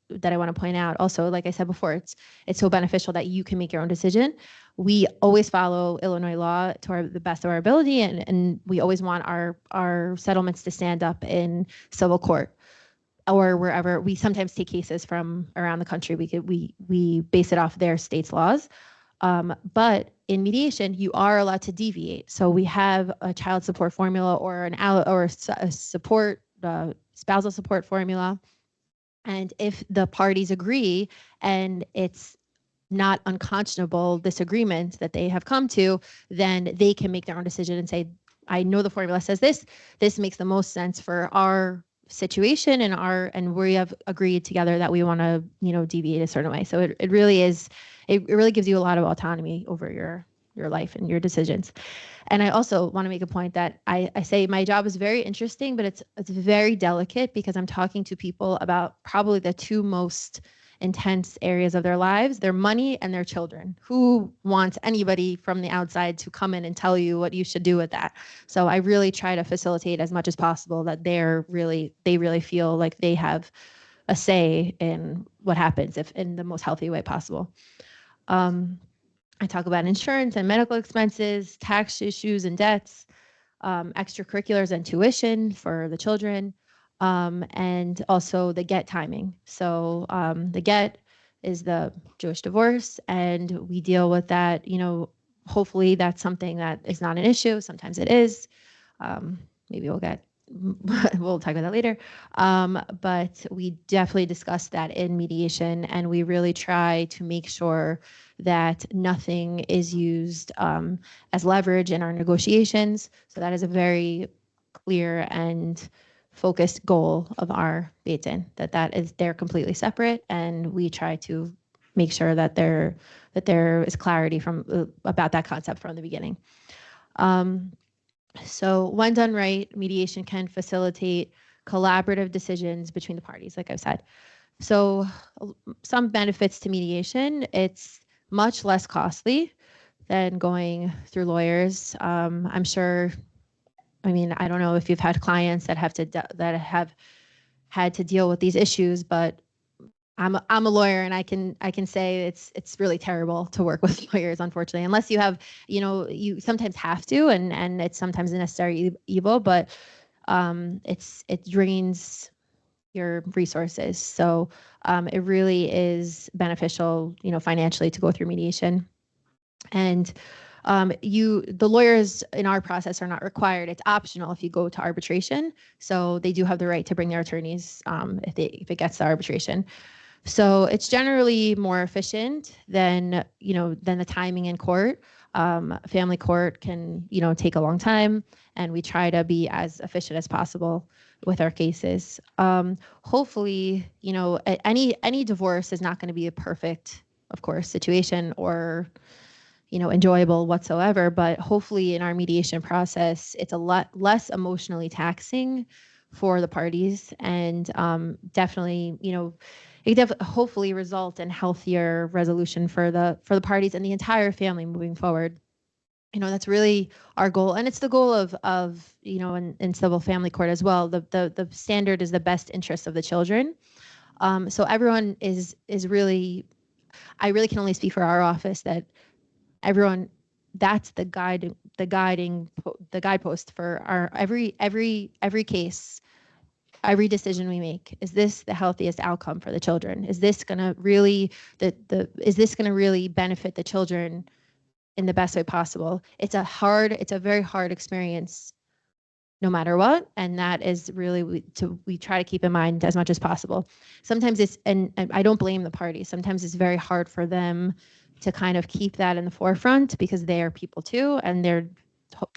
that I want to point out also, like I said before, it's so beneficial that you can make your own decision. We always follow Illinois law to the best of our ability, and we always want our settlements to stand up in civil court or wherever. We sometimes take cases from around the country. We base it off their state's laws. But in mediation, you are allowed to deviate. So we have a child support formula or a support spousal support formula. And if the parties agree and it's not unconscionable disagreement that they have come to, then they can make their own decision and say, I know the formula says this makes the most sense for our situation and we have agreed together that we want to, deviate a certain way. So it really gives you a lot of autonomy over your life and your decisions. And I also want to make a point that I say my job is very interesting, but it's very delicate because I'm talking to people about probably the two most intense areas of their lives, their money and their children. Who wants anybody from the outside to come in and tell you what you should do with that? So I really try to facilitate as much as possible that they really feel like they have a say in what happens, if in the most healthy way possible. I talk about insurance and medical expenses, tax issues and debts, extracurriculars and tuition for the children, and also the get timing. So the get is the Jewish divorce, and we deal with that. Hopefully that's something that is not an issue. Sometimes it is. Maybe we'll talk about that later. But we definitely discuss that in mediation, and we really try to make sure that nothing is used as leverage in our negotiations. So that is a very clear and focused goal of our Beit-Din, they're completely separate, and we try to make sure that there is clarity about that concept from the beginning. So when done right, mediation can facilitate collaborative decisions between the parties, like I've said. So some benefits to mediation: it's much less costly than going through lawyers. I'm sure, I don't know if you've had clients that have had to deal with these issues, but I'm a lawyer, and I can say it's really terrible to work with lawyers, unfortunately, unless you have, you sometimes have to, and it's sometimes a necessary evil, but it drains your resources. So it really is beneficial, financially, to go through mediation. And the lawyers in our process are not required. It's optional if you go to arbitration. So they do have the right to bring their attorneys if it gets to arbitration. So it's generally more efficient than the timing in court. Family court can, take a long time, and we try to be as efficient as possible with our cases. Hopefully, any divorce is not going to be a perfect, of course, situation or, enjoyable whatsoever, but hopefully in our mediation process, it's a lot less emotionally taxing for the parties, and definitely, it hopefully result in healthier resolution for the parties and the entire family moving forward. That's really our goal, and it's the goal of in civil family court as well. The standard is the best interest of the children. So everyone is really, I really can only speak for our office that everyone, that's the guidepost for our every case, every decision we make. Is this the healthiest outcome for the children? Is this going to really benefit the children in the best way possible? It's a very hard experience no matter what, and that is really we try to keep in mind as much as possible. Sometimes it's, and I don't blame the parties, sometimes it's very hard for them to kind of keep that in the forefront because they are people too, and they're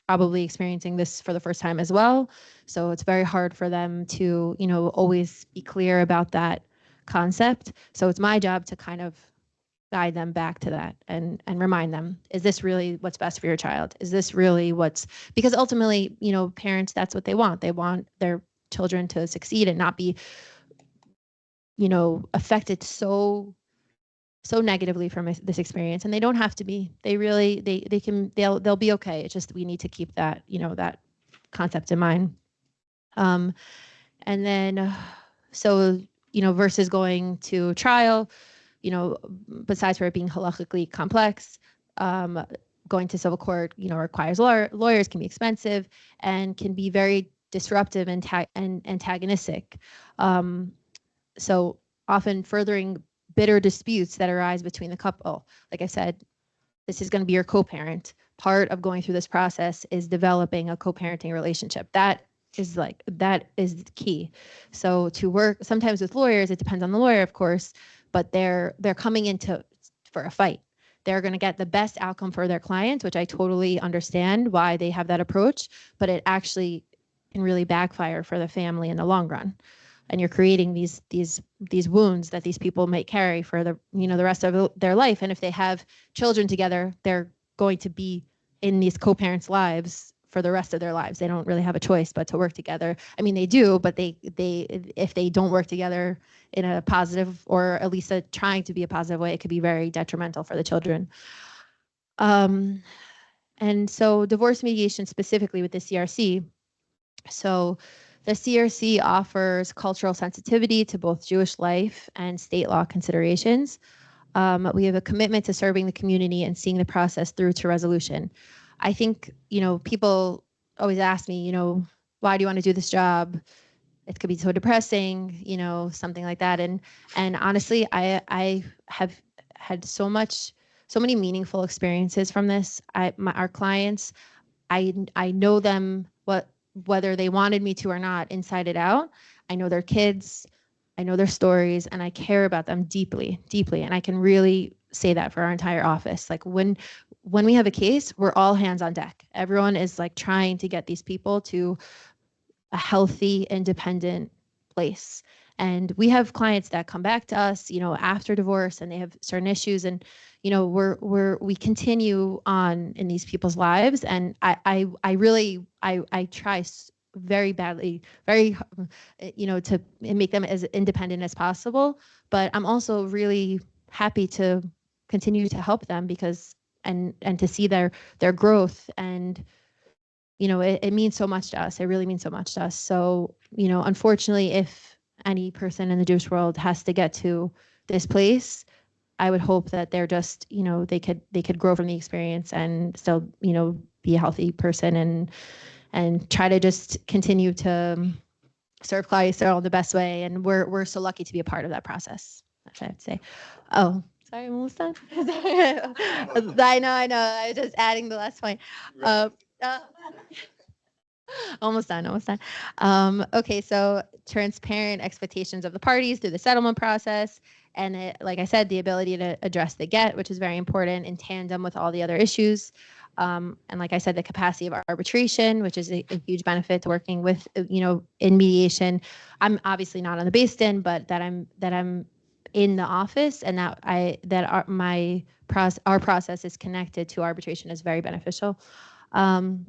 probably experiencing this for the first time as well. So it's very hard for them to, always be clear about that concept. So it's my job to kind of guide them back to that and remind them, is this really what's best for your child? Is this really because ultimately, parents, that's what they want. They want their children to succeed and not be, affected so negatively from this experience. And they don't have to be. They really, they'll be okay. It's just we need to keep that, that concept in mind. And then, versus going to trial, besides for it being halakhically complex, going to civil court, requires lawyers, can be expensive, and can be very disruptive and antagonistic. So often furthering bitter disputes that arise between the couple. Like I said, this is going to be your co-parent. Part of going through this process is developing a co-parenting relationship. That is key. So to work sometimes with lawyers, it depends on the lawyer, of course, but they're coming for a fight. They're going to get the best outcome for their clients, which I totally understand why they have that approach, but it actually can really backfire for the family in the long run. And you're creating these wounds that these people might carry for the rest of their life. And if they have children together, they're going to be in these co-parents' lives for the rest of their lives. They don't really have a choice but to work together. I mean, they do, but if they don't work together in a positive, or at least trying to be a positive way, it could be very detrimental for the children. And so divorce mediation specifically with the CRC. So the CRC offers cultural sensitivity to both Jewish life and state law considerations. We have a commitment to serving the community and seeing the process through to resolution. I think, people always ask me, why do you want to do this job? It could be so depressing, something like that. And honestly, I have had so many meaningful experiences from this. Our clients, I know them, whether they wanted me to or not, inside and out. I know their kids, I know their stories, and I care about them deeply, deeply. And I can really say that for our entire office. Like when we have a case, we're all hands on deck. Everyone is like trying to get these people to a healthy, independent place. And we have clients that come back to us, after divorce, and they have certain issues, and we continue on in these people's lives. And I really try very badly, to make them as independent as possible. But I'm also really happy to continue to help them because and to see their growth, and it means so much to us. It really means so much to us. So unfortunately, if any person in the Jewish world has to get to this place, I would hope that they're just they could grow from the experience and still be a healthy person and try to just continue to serve Claudia in the best way. And we're so lucky to be a part of that process. That's what I would say. Oh, sorry, I'm almost done. I know. I was just adding the last point. Almost done. Okay, so transparent expectations of the parties through the settlement process. And like I said, the ability to address the get, which is very important in tandem with all the other issues. And like I said, the capacity of arbitration, which is a huge benefit to working with, in mediation. I'm obviously not on the Beis Din, but that I'm in the office, and our process is connected to arbitration is very beneficial. And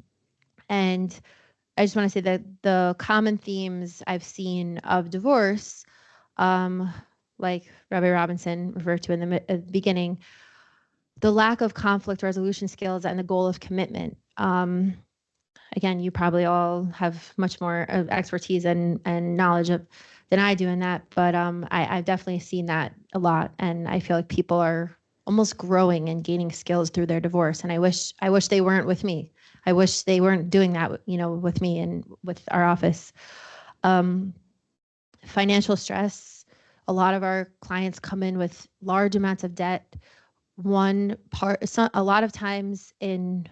I just want to say that the common themes I've seen of divorce, like Rabbi Robinson referred to in the beginning, the lack of conflict resolution skills and the goal of commitment. Again, you probably all have much more expertise and knowledge than I do in that, but I've definitely seen that a lot, and I feel like people are almost growing and gaining skills through their divorce, and I wish they weren't with me. I wish they weren't doing that, with me and with our office. Financial stress. A lot of our clients come in with large amounts of debt. A lot of times in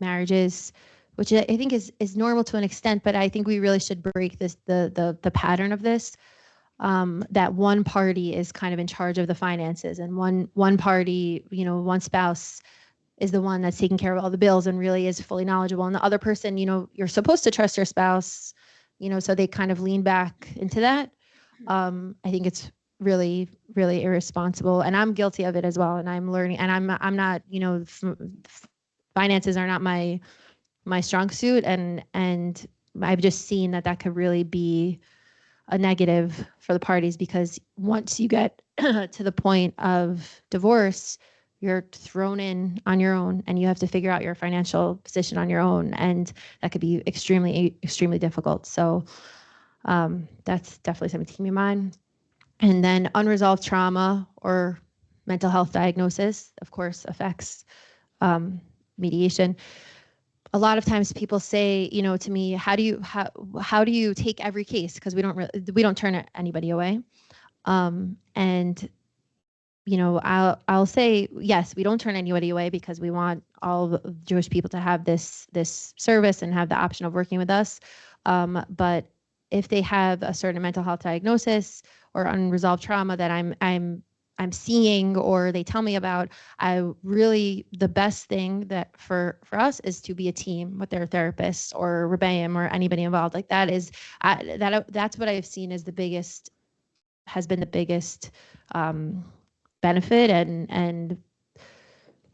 marriages, which I think is normal to an extent, but I think we really should break the pattern of this. That one party is kind of in charge of the finances, and one party, one spouse is the one that's taking care of all the bills and really is fully knowledgeable. And the other person, you're supposed to trust your spouse, so they kind of lean back into that. I think it's really, really irresponsible, and I'm guilty of it as well. And I'm learning, and I'm not, finances are not my strong suit, and I've just seen that could really be a negative for the parties, because once you get to the point of divorce, you're thrown in on your own, and you have to figure out your financial position on your own, and that could be extremely, extremely difficult. So that's definitely something to keep in mind. And then unresolved trauma or mental health diagnosis, of course, affects mediation. A lot of times people say, to me, how do you take every case? Because we don't turn anybody away. And I'll say, yes, we don't turn anybody away because we want all Jewish people to have this service and have the option of working with us. But if they have a certain mental health diagnosis or unresolved trauma that I'm seeing, or they tell me about, the best thing that for us is to be a team with their therapist or Rabbiim or anybody involved. Like that's what I've seen has been the biggest benefit and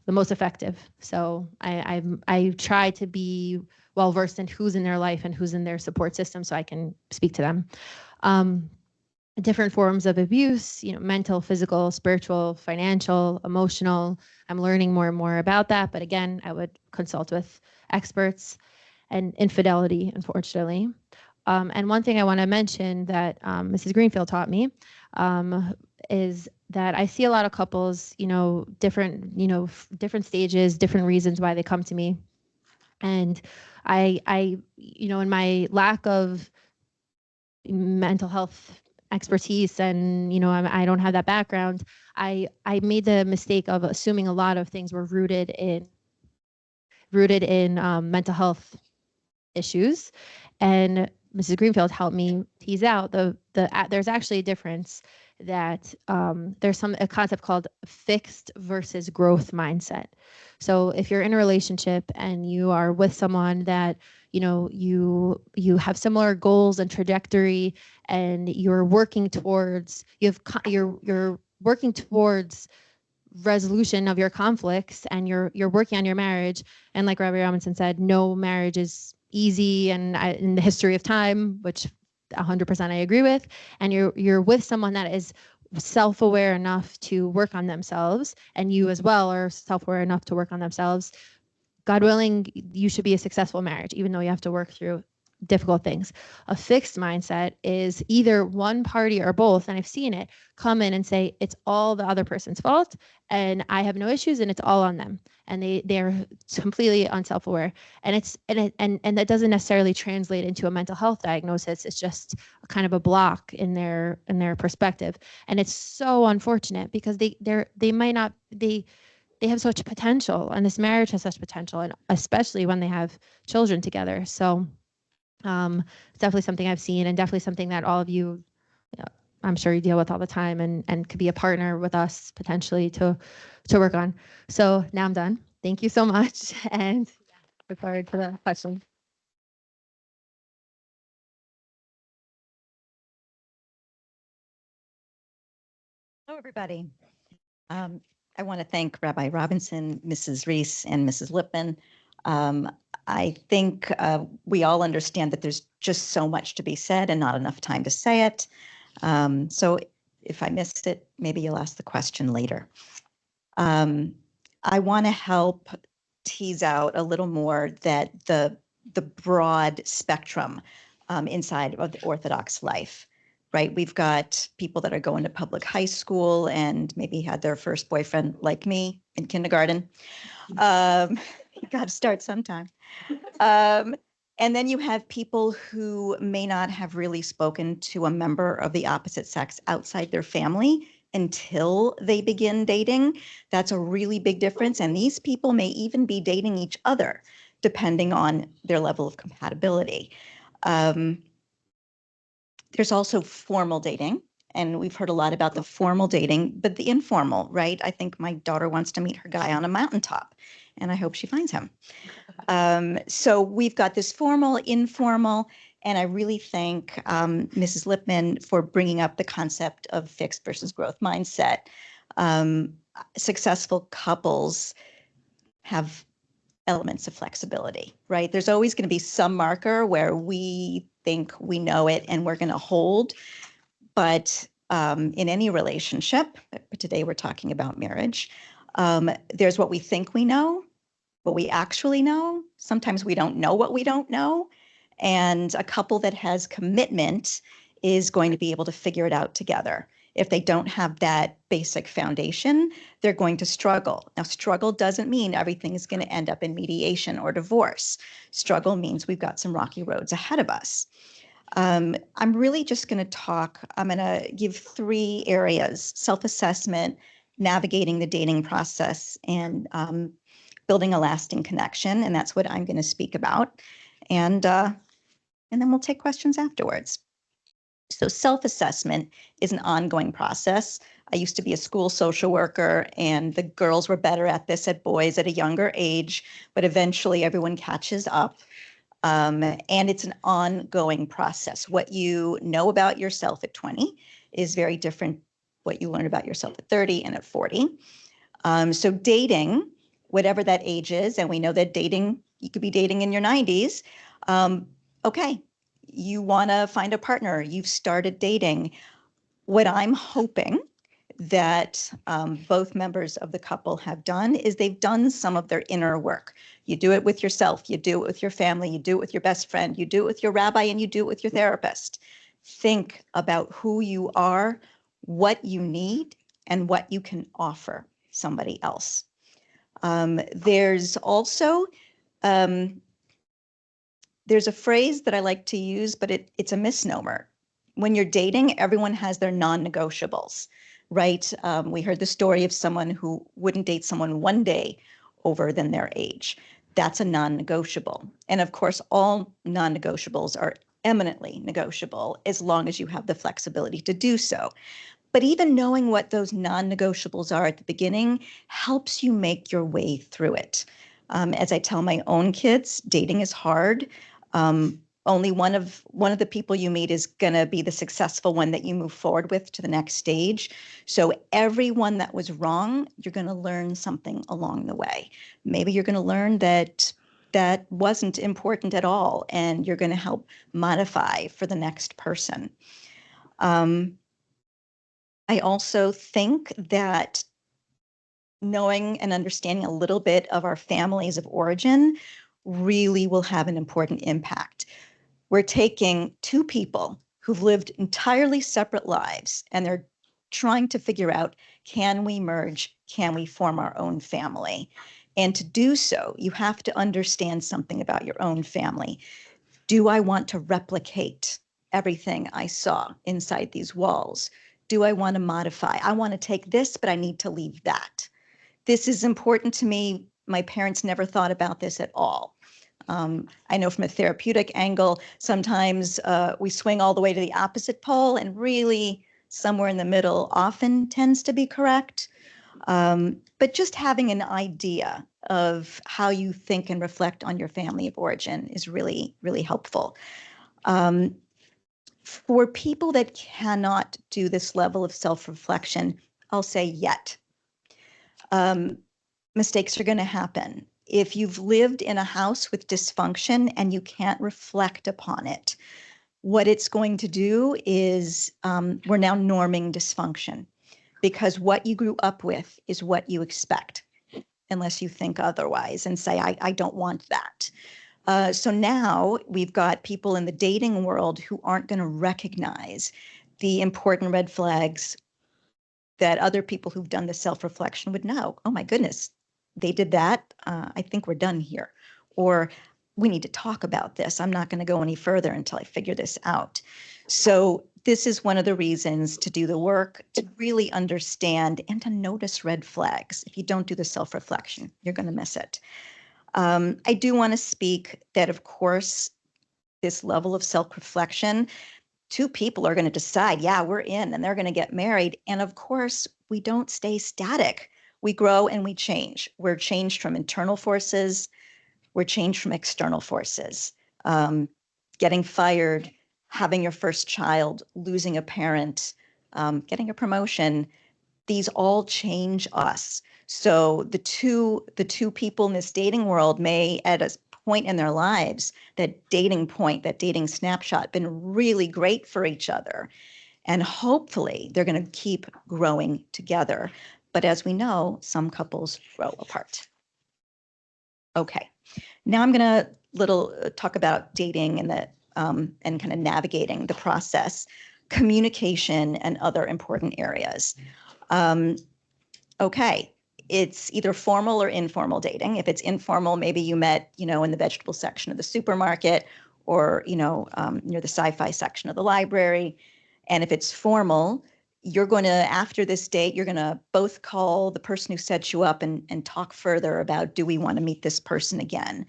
the most effective. So I try to be well versed in who's in their life and who's in their support system, so I can speak to them. Different forms of abuse, mental, physical, spiritual, financial, emotional. I'm learning more and more about that. But again, I would consult with experts. And infidelity, unfortunately. And one thing I want to mention that Mrs. Greenfield taught me is that I see a lot of couples, different stages, different reasons why they come to me. And I in my lack of mental health expertise, and I don't have that background, I made the mistake of assuming a lot of things were rooted in mental health issues. And Mrs. Greenfield helped me tease out there's actually a difference, that there's a concept called fixed versus growth mindset. So if you're in a relationship and you are with someone that you have similar goals and trajectory, and you're working towards resolution of your conflicts, and you're working on your marriage, and like Rabbi Robinson said, no marriage is easy and in the history of time, which 100% I agree with, and you're with someone that is self-aware enough to work on themselves, and you as well are self-aware enough to work on themselves, God willing, you should be a successful marriage, even though you have to work through difficult things. A fixed mindset is either one party or both, and I've seen it come in and say it's all the other person's fault and I have no issues and it's all on them, and they're completely unself-aware, and that doesn't necessarily translate into a mental health diagnosis. It's just a kind of a block in their perspective, and it's so unfortunate because they have such potential, and this marriage has such potential, and especially when they have children together. So it's definitely something I've seen, and definitely something that all of you, I'm sure you deal with all the time, and could be a partner with us potentially to work on. So now I'm done. Thank you so much, and look forward to the questions. Hello, everybody. I want to thank Rabbi Robinson, Mrs. Reiss, and Mrs. Lipman. I think we all understand that there's just so much to be said and not enough time to say it. So if I missed it, maybe you'll ask the question later. I want to help tease out a little more that the broad spectrum inside of the Orthodox life, right? We've got people that are going to public high school and maybe had their first boyfriend like me in kindergarten. You got to start sometime. And then you have people who may not have really spoken to a member of the opposite sex outside their family until they begin dating. That's a really big difference. And these people may even be dating each other, depending on their level of compatibility. There's also formal dating. And we've heard a lot about the formal dating, but the informal, right? I think my daughter wants to meet her guy on a mountaintop, and I hope she finds him. So we've got this formal, informal, and I really thank Mrs. Lipman for bringing up the concept of fixed versus growth mindset. Successful couples have elements of flexibility, right? There's always going to be some marker where we think we know it and we're going to hold. But in any relationship, but today we're talking about marriage, there's what we think we know, what we actually know. Sometimes we don't know what we don't know. And a couple that has commitment is going to be able to figure it out together. If they don't have that basic foundation, they're going to struggle. Now, struggle doesn't mean everything is going to end up in mediation or divorce. Struggle means we've got some rocky roads ahead of us. I'm really just going to talk, I'm going to give 3 areas: self-assessment, navigating the dating process, and building a lasting connection. And that's what I'm going to speak about. And then we'll take questions afterwards. So self-assessment is an ongoing process. I used to be a school social worker, and the girls were better at this at boys at a younger age, but eventually everyone catches up. And it's an ongoing process. What you know about yourself at 20 is very different what you learn about yourself at 30 and at 40. So dating, whatever that age is, and we know that dating, you could be dating in your 90s. Okay, you want to find a partner, you've started dating. What I'm hoping that both members of the couple have done is they've done some of their inner work. You do it with yourself, you do it with your family, you do it with your best friend, you do it with your rabbi, and you do it with your therapist. Think about who you are, what you need, and what you can offer somebody else. There's also, there's a phrase that I like to use, but it's a misnomer. When you're dating, everyone has their non-negotiables, right? We heard the story of someone who wouldn't date someone one day over than their age. That's a non-negotiable. And of course, all non-negotiables are eminently negotiable as long as you have the flexibility to do so. But even knowing what those non-negotiables are at the beginning helps you make your way through it. As I tell my own kids, dating is hard. Only one of the people you meet is going to be the successful one that you move forward with to the next stage. So everyone that was wrong, you're going to learn something along the way. Maybe you're going to learn that that wasn't important at all, and you're going to help modify for the next person. I also think that knowing and understanding a little bit of our families of origin really will have an important impact. We're taking 2 people who've lived entirely separate lives, and they're trying to figure out, can we merge? Can we form our own family? And to do so, you have to understand something about your own family. Do I want to replicate everything I saw inside these walls? Do I want to modify? I want to take this, but I need to leave that. This is important to me. My parents never thought about this at all. I know from a therapeutic angle, sometimes we swing all the way to the opposite pole, and really somewhere in the middle often tends to be correct. But just having an idea of how you think and reflect on your family of origin is really, really helpful. For people that cannot do this level of self-reflection, I'll say yet. Mistakes are going to happen. If you've lived in a house with dysfunction and you can't reflect upon it, what it's going to do is we're now norming dysfunction, because what you grew up with is what you expect, unless you think otherwise and say, I don't want that. So now we've got people in the dating world who aren't going to recognize the important red flags that other people who've done the self-reflection would know. Oh my goodness, they did that. I think we're done here. Or we need to talk about this. I'm not going to go any further until I figure this out. So this is one of the reasons to do the work, to really understand and to notice red flags. If you don't do the self-reflection, you're going to miss it. I do want to speak that, of course, this level of self-reflection, two people are going to decide, yeah, we're in, and they're going to get married. And of course, we don't stay static. We grow and we change. We're changed from internal forces. We're changed from external forces. Getting fired, having your first child, losing a parent, getting a promotion, these all change us. So the two people in this dating world may, at a point in their lives, that dating point, that dating snapshot, been really great for each other. And hopefully they're going to keep growing together. But as we know, some couples grow apart. Okay, now I'm going to talk about dating and and kind of navigating the process, communication, and other important areas. Okay, it's either formal or informal dating. If it's informal, maybe you met, in the vegetable section of the supermarket, or, near the sci-fi section of the library. And if it's formal, you're going to, after this date, you're going to both call the person who set you up and talk further about, do we want to meet this person again?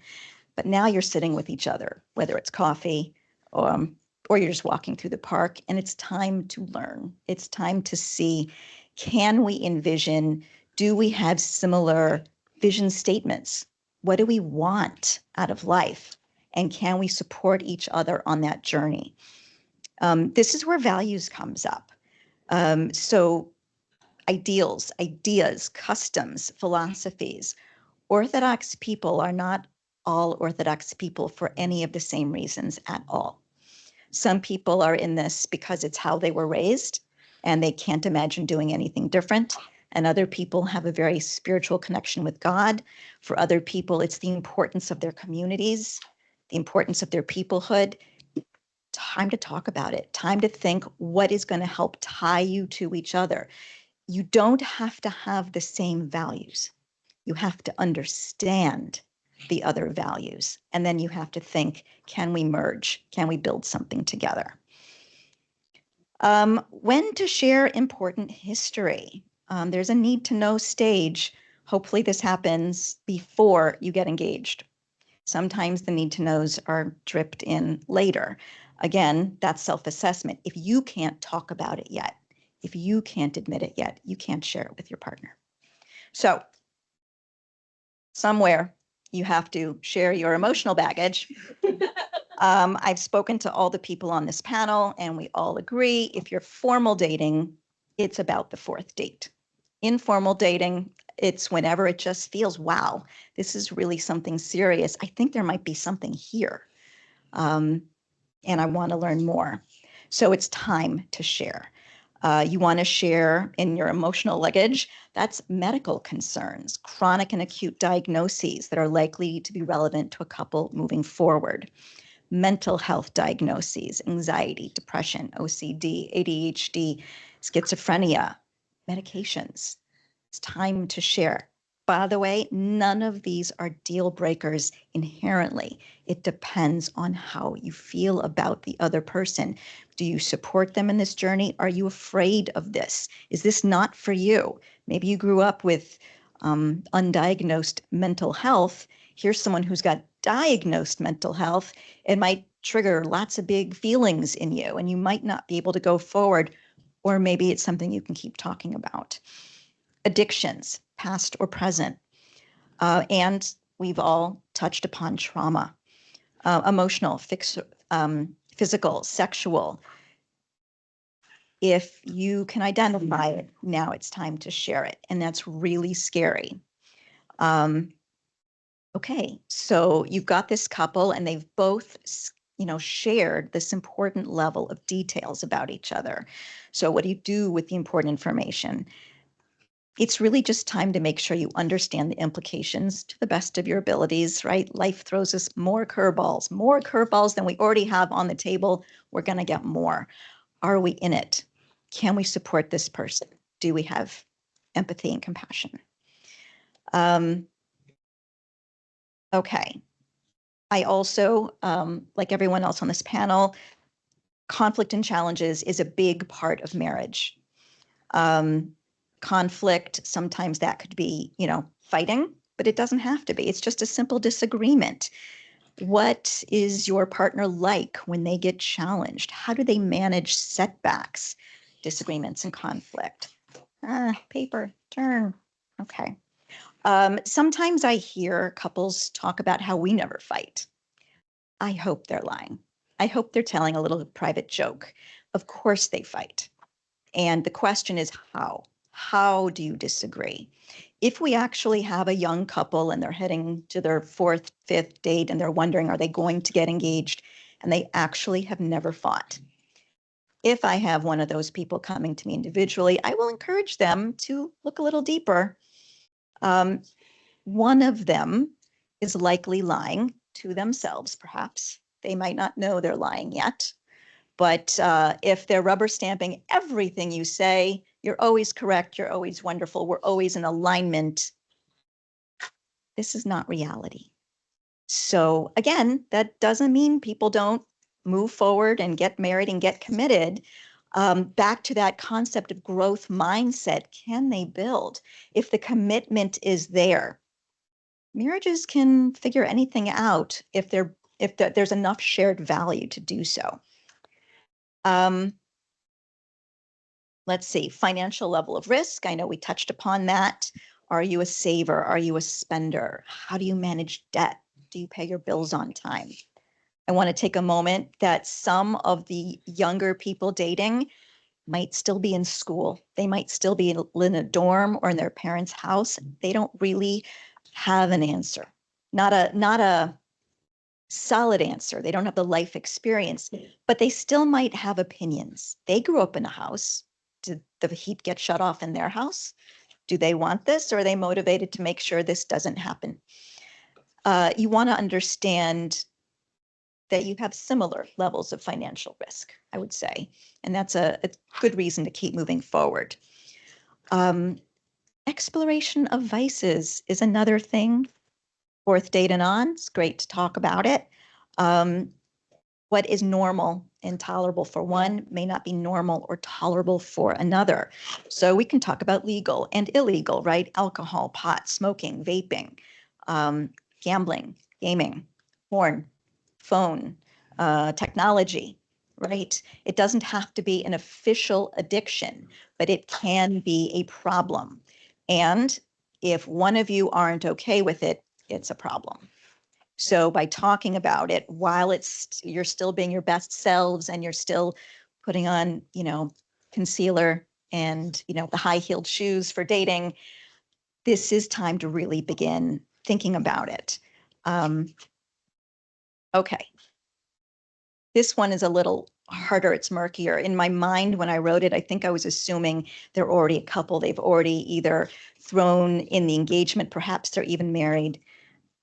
But now you're sitting with each other, whether it's coffee or you're just walking through the park, and it's time to learn. It's time to see, can we envision, do we have similar vision statements? What do we want out of life? And can we support each other on that journey? This is where values comes up. So ideals, ideas, customs, philosophies. Orthodox people are not all Orthodox people for any of the same reasons at all. Some people are in this because it's how they were raised and they can't imagine doing anything different. And other people have a very spiritual connection with God. For other people, it's the importance of their communities, the importance of their peoplehood. Time to talk about it. Time to think, what is going to help tie you to each other? You don't have to have the same values. You have to understand the other values. And then you have to think, can we merge? Can we build something together? When to share important history. There's a need to know stage. Hopefully this happens before you get engaged. Sometimes the need to knows are dripped in later. Again, that's self-assessment. If you can't talk about it yet, if you can't admit it yet, you can't share it with your partner. So somewhere you have to share your emotional baggage. I've spoken to all the people on this panel, and we all agree, if you're formal dating, it's about the fourth date. Informal dating, it's whenever it just feels, wow, this is really something serious. I think there might be something here, and I want to learn more. So it's time to share. You want to share in your emotional luggage, that's medical concerns, chronic and acute diagnoses that are likely to be relevant to a couple moving forward. Mental health diagnoses, anxiety, depression, OCD, ADHD, schizophrenia, medications. It's time to share. By the way, none of these are deal breakers inherently. It depends on how you feel about the other person. Do you support them in this journey? Are you afraid of this? Is this not for you? Maybe you grew up with undiagnosed mental health. Here's someone who's got diagnosed mental health. It might trigger lots of big feelings in you, and you might not be able to go forward, or maybe it's something you can keep talking about. Addictions, past or present. And we've all touched upon trauma, emotional, physical, sexual. If you can identify it, now it's time to share it. And that's really scary. Okay, so you've got this couple and they've both, shared this important level of details about each other. So what do you do with the important information? It's really just time to make sure you understand the implications to the best of your abilities, right? Life throws us more curveballs than we already have on the table. We're going to get more. Are we in it? Can we support this person? Do we have empathy and compassion? Okay. I also, like everyone else on this panel, conflict and challenges is a big part of marriage. Conflict, sometimes that could be, fighting, but it doesn't have to be. It's just a simple disagreement. What is your partner like when they get challenged? How do they manage setbacks, disagreements, and conflict? Paper, turn. Okay. Sometimes I hear couples talk about how we never fight. I hope they're lying. I hope they're telling a little private joke. Of course they fight. And the question is how? How do you disagree? If we actually have a young couple and they're heading to their 4th, 5th date and they're wondering, are they going to get engaged? And they actually have never fought. If I have one of those people coming to me individually, I will encourage them to look a little deeper. One of them is likely lying to themselves, perhaps. They might not know they're lying yet. But if they're rubber stamping everything you say, you're always correct, you're always wonderful, we're always in alignment, this is not reality. So again, that doesn't mean people don't move forward and get married and get committed. Back to that concept of growth mindset, can they build? If the commitment is there, marriages can figure anything out if there's enough shared value to do so. Let's see, financial level of risk. I know we touched upon that. Are you a saver? Are you a spender? How do you manage debt? Do you pay your bills on time? I want to take a moment that some of the younger people dating might still be in school. They might still be in a dorm or in their parents' house. They don't really have an answer. Not a solid answer. They don't have the life experience, but they still might have opinions. They grew up in a house. Did the heat get shut off in their house? Do they want this, or are they motivated to make sure this doesn't happen? You want to understand that you have similar levels of financial risk, I would say, and that's a good reason to keep moving forward. Exploration of vices is another thing. 4th date and on, it's great to talk about it. What is normal and tolerable for one may not be normal or tolerable for another. So we can talk about legal and illegal, right? Alcohol, pot, smoking, vaping, gambling, gaming, porn, phone, technology, right? It doesn't have to be an official addiction, but it can be a problem. And if one of you aren't okay with it, it's a problem. So by talking about it while you're still being your best selves and you're still putting on, concealer and, the high-heeled shoes for dating, this is time to really begin thinking about it. Okay. This one is a little harder. It's murkier. In my mind, when I wrote it, I think I was assuming they're already a couple. They've already either thrown in the engagement, perhaps they're even married.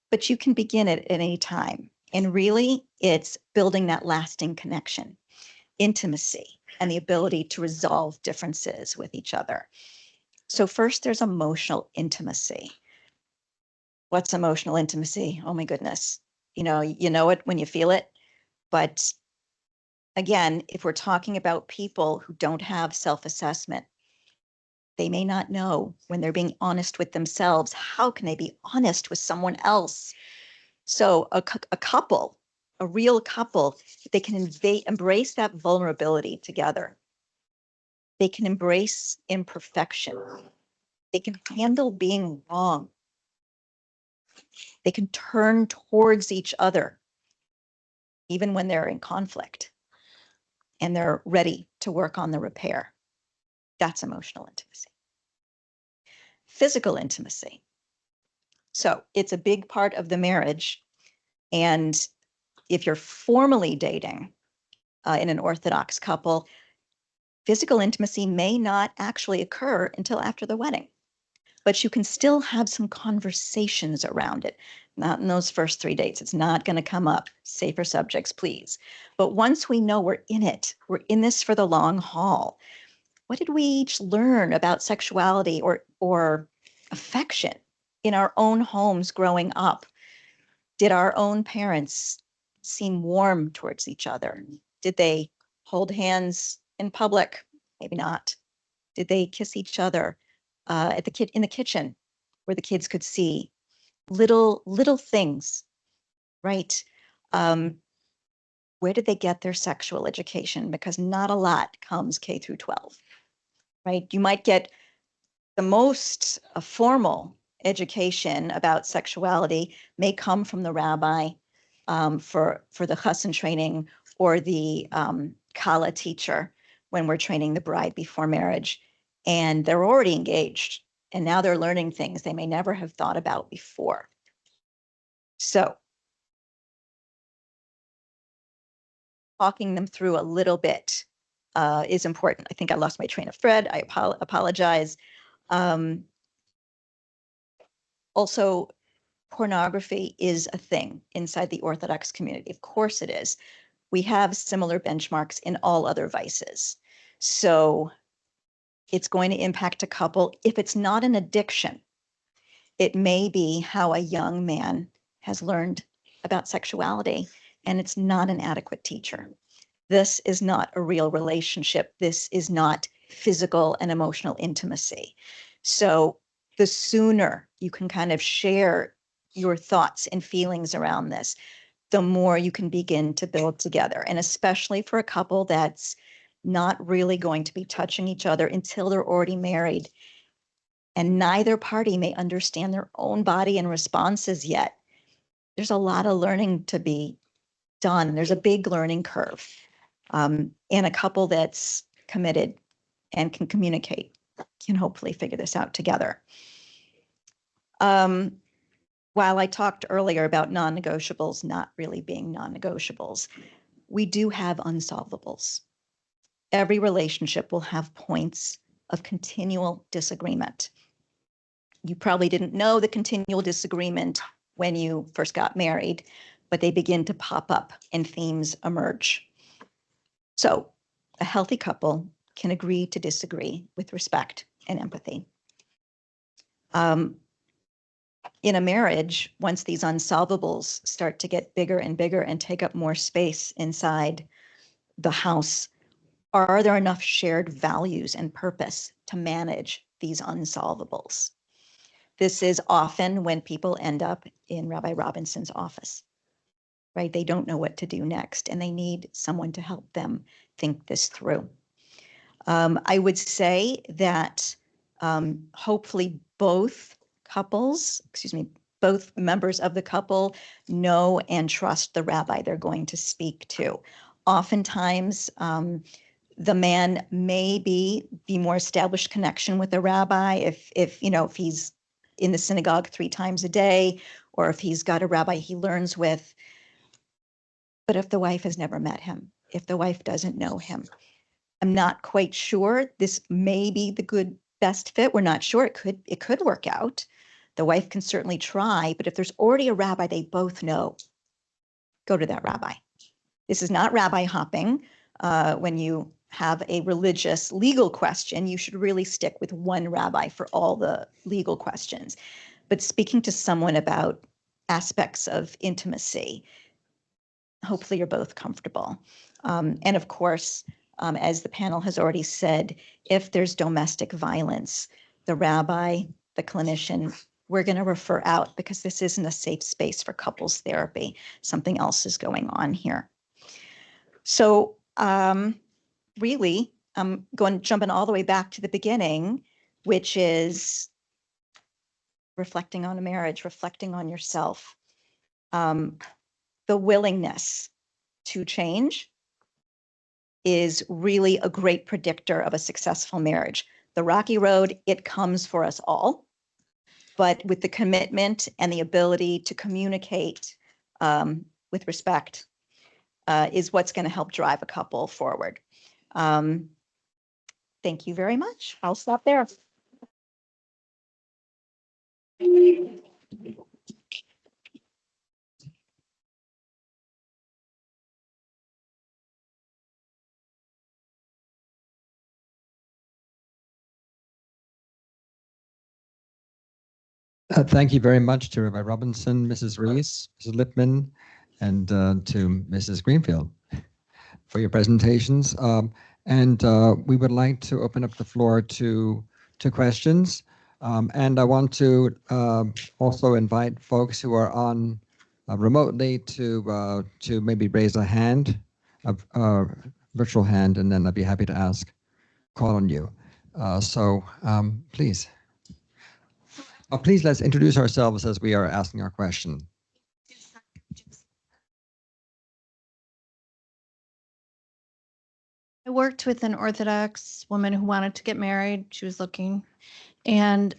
But you can begin it at any time. And really, it's building that lasting connection, intimacy, and the ability to resolve differences with each other. So first, there's emotional intimacy. What's emotional intimacy? Oh my goodness. You know it when you feel it. But again, if we're talking about people who don't have self-assessment, they may not know when they're being honest with themselves. How can they be honest with someone else? So a couple, a real couple, they can embrace that vulnerability together. They can embrace imperfection. They can handle being wrong. They can turn towards each other, even when they're in conflict, and they're ready to work on the repair. That's emotional intimacy. Physical intimacy. So it's a big part of the marriage. And if you're formally dating in an Orthodox couple, physical intimacy may not actually occur until after the wedding, but you can still have some conversations around it. Not in those first 3 dates. It's not going to come up. Safer subjects, please. But once we know we're in it, we're in this for the long haul. What did we each learn about sexuality or affection in our own homes growing up? Did our own parents seem warm towards each other? Did they hold hands in public? Maybe not. Did they kiss each other in the kitchen where the kids could see? Little things, right? Where did they get their sexual education? Because not a lot comes K through 12, right? You might get the most formal education about sexuality may come from the rabbi for the chassan training, or the kala teacher when we're training the bride before marriage, and they're already engaged, and now they're learning things they may never have thought about before. So talking them through a little bit is important. I think I lost my train of thread. I apologize. Also, pornography is a thing inside the Orthodox community. Of course it is. We have similar benchmarks in all other vices. So it's going to impact a couple. If it's not an addiction, it may be how a young man has learned about sexuality, and it's not an adequate teacher. This is not a real relationship. This is not physical and emotional intimacy. So the sooner you can kind of share your thoughts and feelings around this, the more you can begin to build together. And especially for a couple that's not really going to be touching each other until they're already married, and neither party may understand their own body and responses yet. There's a lot of learning to be done. There's a big learning curve. And a couple that's committed and can communicate can hopefully figure this out together. While I talked earlier about non-negotiables not really being non-negotiables, we do have unsolvables. Every relationship will have points of continual disagreement. You probably didn't know the continual disagreement when you first got married, but they begin to pop up and themes emerge. So a healthy couple can agree to disagree with respect and empathy. In a marriage, once these unsolvables start to get bigger and bigger and take up more space inside the house, are there enough shared values and purpose to manage these unsolvables? This is often when people end up in Rabbi Robinson's office, right? They don't know what to do next, and they need someone to help them think this through. I would say that hopefully both members of the couple know and trust the rabbi they're going to speak to. Oftentimes, the man may be more established connection with the rabbi if he's in the synagogue 3 times a day, or if he's got a rabbi he learns with. But if the wife has never met him, if the wife doesn't know him, I'm not quite sure. This may be the best fit. We're not sure. It could work out. The wife can certainly try, but if there's already a rabbi they both know, go to that rabbi. This is not rabbi hopping. When you have a religious legal question, you should really stick with one rabbi for all the legal questions. But speaking to someone about aspects of intimacy, hopefully you're both comfortable. And of course, as the panel has already said, if there's domestic violence, the rabbi, the clinician, we're going to refer out, because this isn't a safe space for couples therapy. Something else is going on here. So really, I'm jumping all the way back to the beginning, which is reflecting on a marriage, reflecting on yourself, the willingness to change is really a great predictor of a successful marriage. The rocky road, it comes for us all. but with the commitment and the ability to communicate with respect is what's going to help drive a couple forward. Thank you very much. I'll stop there. Thank you very much to Rabbi Robinson, Mrs. Reiss, Mrs. Lipman, and to Mrs. Greenfield for your presentations. We would like to open up the floor to questions. And I want to also invite folks who are on remotely to maybe raise a hand, a virtual hand, and then I'd be happy to call on you. Please. Please let's introduce ourselves as we are asking our question. I worked with an Orthodox woman who wanted to get married. She was looking. And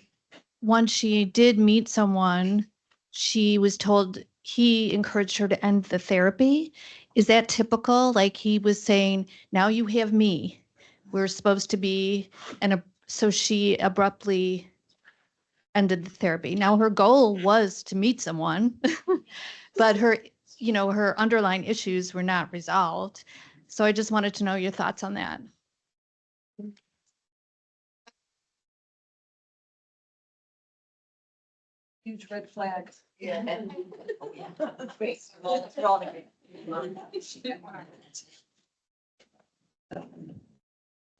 once she did meet someone, she was told he encouraged her to end the therapy. Is that typical? Like he was saying, now you have me. We're supposed to be, so she abruptly ended the therapy. Now her goal was to meet someone, but her underlying issues were not resolved. So I just wanted to know your thoughts on that. Huge red flags. Yeah.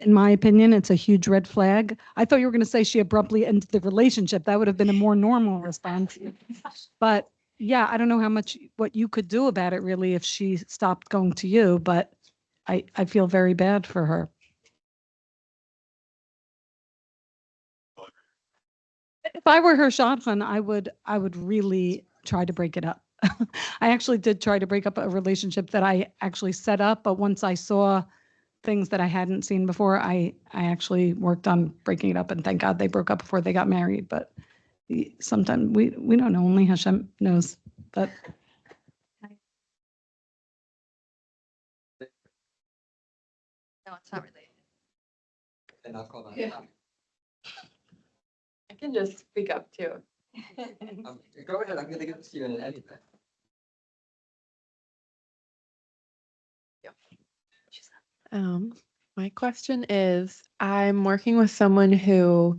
In my opinion, it's a huge red flag. I thought you were going to say she abruptly ended the relationship. That would have been a more normal response. But yeah, I don't know what you could do about it really if she stopped going to you, but I feel very bad for her. If I were her Shadchan, I would really try to break it up. I actually did try to break up a relationship that I actually set up, but once I saw things that I hadn't seen before, I actually worked on breaking it up, and thank God they broke up before they got married. But sometimes we don't know, only Hashem knows. But No, it's not related. And I'll call that. Yeah. I can just speak up too. Go ahead, I'm going to get to you in anything. My question is, I'm working with someone who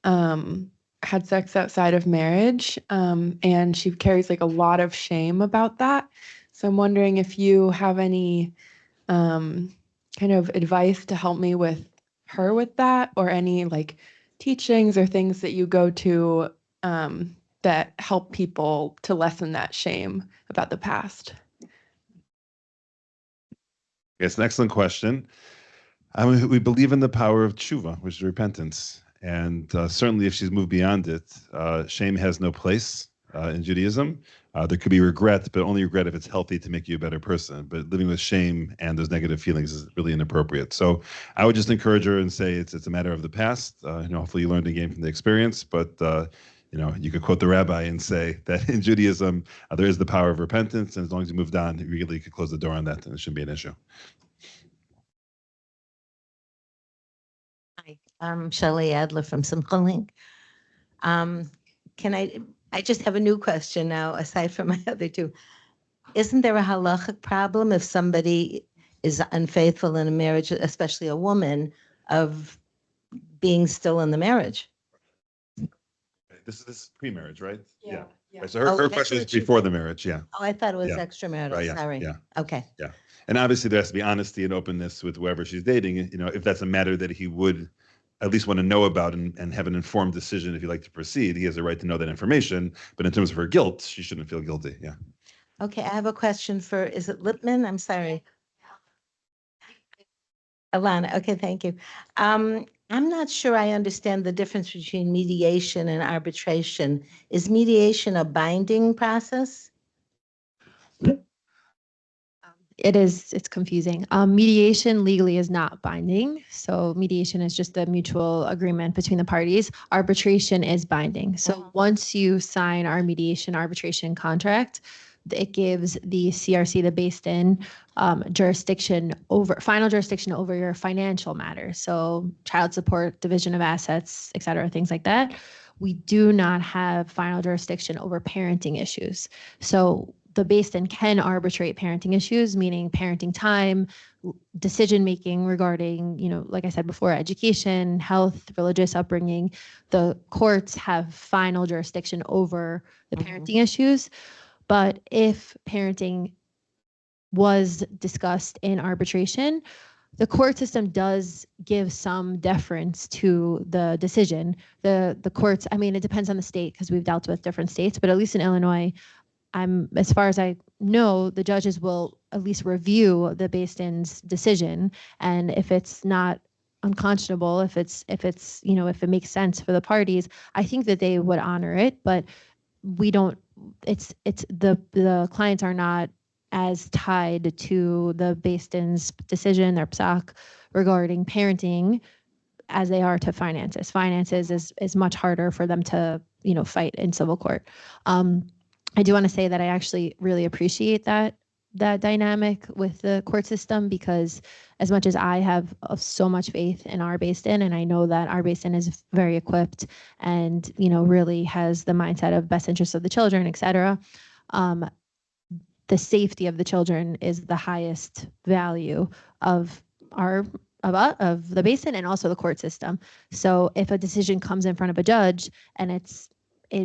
had sex outside of marriage, and she carries like a lot of shame about that. So I'm wondering if you have any kind of advice to help me with her with that, or any like teachings or things that you go to that help people to lessen that shame about the past. It's an excellent question. We believe in the power of tshuva, which is repentance. And certainly if she's moved beyond it, shame has no place in Judaism. There could be regret, but only regret if it's healthy to make you a better person. But living with shame and those negative feelings is really inappropriate. So I would just encourage her and say it's a matter of the past. Hopefully you learned a game from the experience, but you could quote the Rabbi and say that in Judaism, there is the power of repentance. And as long as you moved on, you really could close the door on that and it shouldn't be an issue. Hi, I'm Shelley Adler from Simcha Link. I just have a new question now, aside from my other two. Isn't there a halachic problem if somebody is unfaithful in a marriage, especially a woman, of being still in the marriage? This is pre-marriage, right? Yeah. Right, so her that's question is what she before the marriage, yeah. Oh, I thought it was Yeah. extramarital, Right, yeah, sorry. yeah. Okay. And obviously there has to be honesty and openness with whoever she's dating. If that's a matter that he would at least want to know about and have an informed decision if he'd like to proceed, he has a right to know that information. But in terms of her guilt, she shouldn't feel guilty, yeah. Okay, I have a question for, is it Lipman? I'm sorry. Elana, okay, thank you. I'm not sure I understand the difference between mediation and arbitration. Is mediation a binding process? It's confusing. Mediation legally is not binding. So mediation is just a mutual agreement between the parties. Arbitration is binding. So once you sign our mediation arbitration contract, it gives the CRC, the based-in final jurisdiction over your financial matters. So child support, division of assets, et cetera, things like that. We do not have final jurisdiction over parenting issues. So the based-in can arbitrate parenting issues, meaning parenting time, decision-making regarding, like I said before, education, health, religious upbringing. The courts have final jurisdiction over the parenting issues. But if parenting was discussed in arbitration, the court system does give some deference to the decision. The courts, it depends on the state because we've dealt with different states, but at least in Illinois, as far as I know, the judges will at least review the based-in's decision, and if it's not unconscionable, if it makes sense for the parties, I think that they would honor it. But we don't. It's the clients are not as tied to the based-in's decision, their psak, regarding parenting as they are to finances. Finances is much harder for them to fight in civil court. I do want to say that I actually really appreciate that dynamic with the court system, because as much as I have so much faith in our based-in, and I know that our based-in is very equipped and really has the mindset of best interest of the children, et cetera, the safety of the children is the highest value of the based-in and also the court system. So if a decision comes in front of a judge and it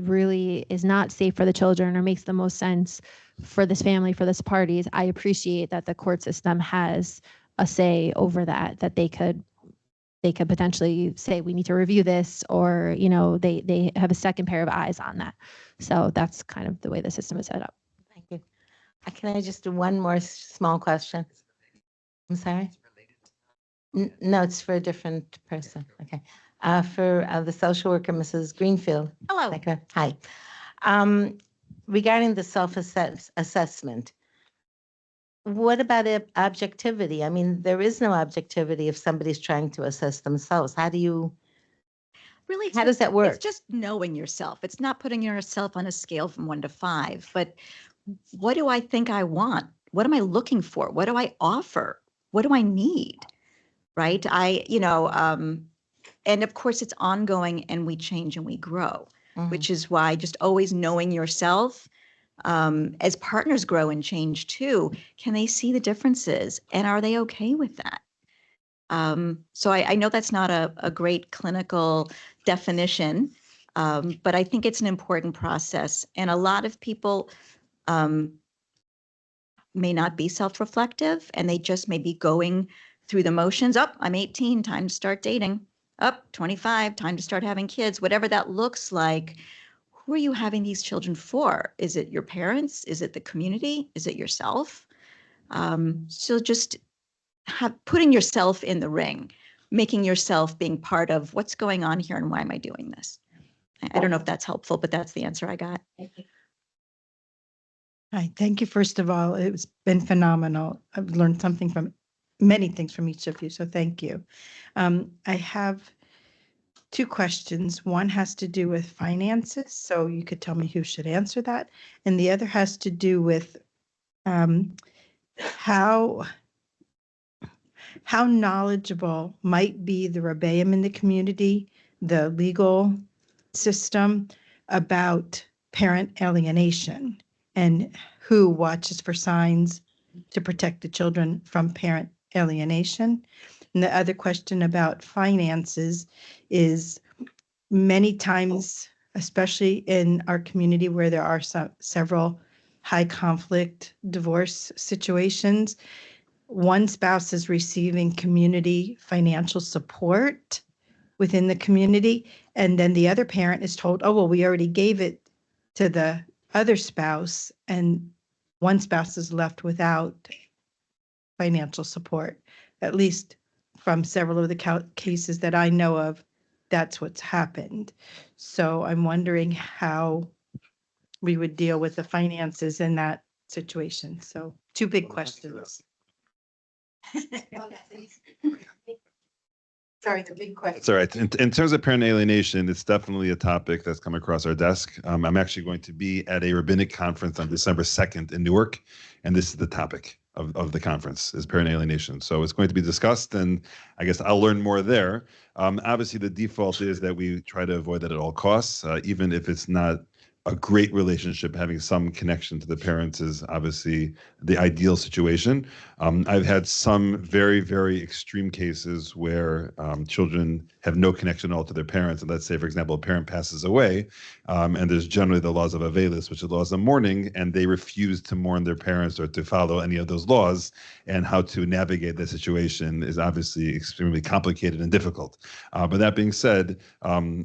really is not safe for the children or makes the most sense for this family, for this parties, I appreciate that the court system has a say over that they could potentially say, we need to review this, or, they have a second pair of eyes on that. So that's kind of the way the system is set up. Thank you. Can I just do one more small question? I'm sorry? No, it's for a different person. Okay. For the social worker, Mrs. Greenfield. Hello. Okay. Hi. Regarding the self-assessment, what about objectivity? There is no objectivity if somebody's trying to assess themselves. How does that work? It's just knowing yourself. It's not putting yourself on a scale from 1 to 5, but what do I think I want? What am I looking for? What do I offer? What do I need? Right? And of course it's ongoing, and we change and we grow, which is why just always knowing yourself, as partners grow and change too, can they see the differences, and are they okay with that? So I know that's not a great clinical definition, but I think it's an important process. And a lot of people may not be self-reflective, and they just may be going through the motions. I'm 18, time to start dating. 25, time to start having kids, whatever that looks like. Who are you having these children for? Is it your parents? Is it the community? Is it yourself? So just putting yourself in the ring, making yourself being part of what's going on here and why am I doing this? I don't know if that's helpful, but that's the answer I got. Hi, thank you. First of all, it's been phenomenal. I've learned many things from each of you, so thank you. I have 2 questions. One has to do with finances, so you could tell me who should answer that. And the other has to do with how knowledgeable might be the Rabbeim in the community, the legal system, about parent alienation, and who watches for signs to protect the children from parent alienation. And the other question about finances is, many times, especially in our community where there are several high conflict divorce situations, one spouse is receiving community financial support within the community, and then the other parent is told, oh, well, we already gave it to the other spouse, and one spouse is left without financial support. At least from several of the cases that I know of, that's what's happened. So I'm wondering how we would deal with the finances in that situation. So two big questions. Sorry, the big question. It's all right. In terms of parent alienation, it's definitely a topic that's come across our desk. I'm actually going to be at a rabbinic conference on December 2nd in Newark, and this is the topic of the conference, is parent alienation. So it's going to be discussed, and I guess I'll learn more there. Obviously, the default is that we try to avoid that at all costs, even if it's not a great relationship. Having some connection to the parents is obviously the ideal situation. I've had some very, very extreme cases where children have no connection at all to their parents. And let's say, for example, a parent passes away, and there's generally the laws of Avelis, which are laws of mourning, and they refuse to mourn their parents or to follow any of those laws. And how to navigate that situation is obviously extremely complicated and difficult. But that being said,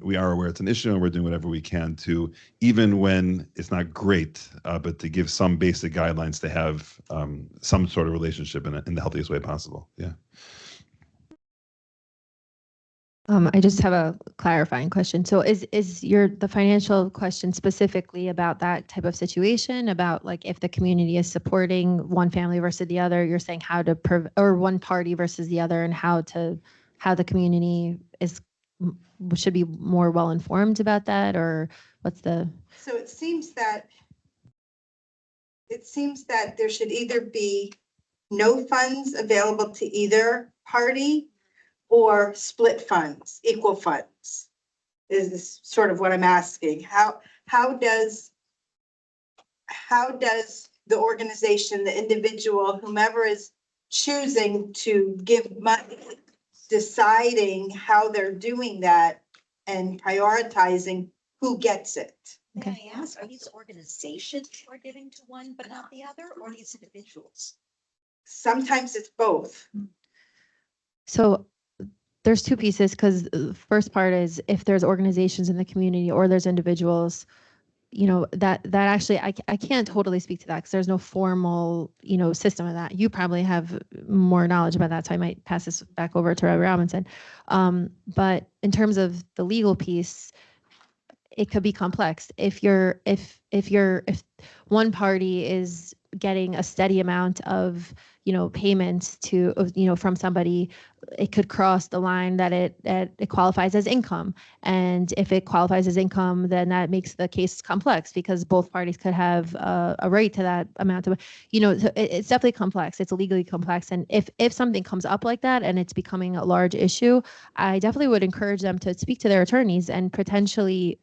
we are aware it's an issue, and we're doing whatever we can to, even when it's not great, but to give some basic guidelines to have some sort of relationship in the healthiest way possible. Yeah. I just have a clarifying question. So is the financial question specifically about that type of situation, about like if the community is supporting one family versus the other, you're saying how to or one party versus the other, and how the community should be more well informed about that, or what's the? So it seems that there should either be no funds available to either party or split funds, equal funds. Is this sort of what I'm asking? How does the organization, the individual, whomever is choosing to give money, deciding how they're doing that and prioritizing who gets it? May I ask, are these organizations who are giving to one but not the other, or these individuals? Sometimes it's both. So there's two pieces, because the first part is if there's organizations in the community or there's individuals, that actually I can't totally speak to that because there's no formal, system of that. You probably have more knowledge about that, so I might pass this back over to Rabbi Robinson. But in terms of the legal piece, it could be complex. If one party is getting a steady amount of payments to from somebody, it could cross the line that it qualifies as income. And if it qualifies as income, then that makes the case complex because both parties could have a right to that amount of, so it's definitely complex. It's legally complex. And if something comes up like that and it's becoming a large issue, I definitely would encourage them to speak to their attorneys and potentially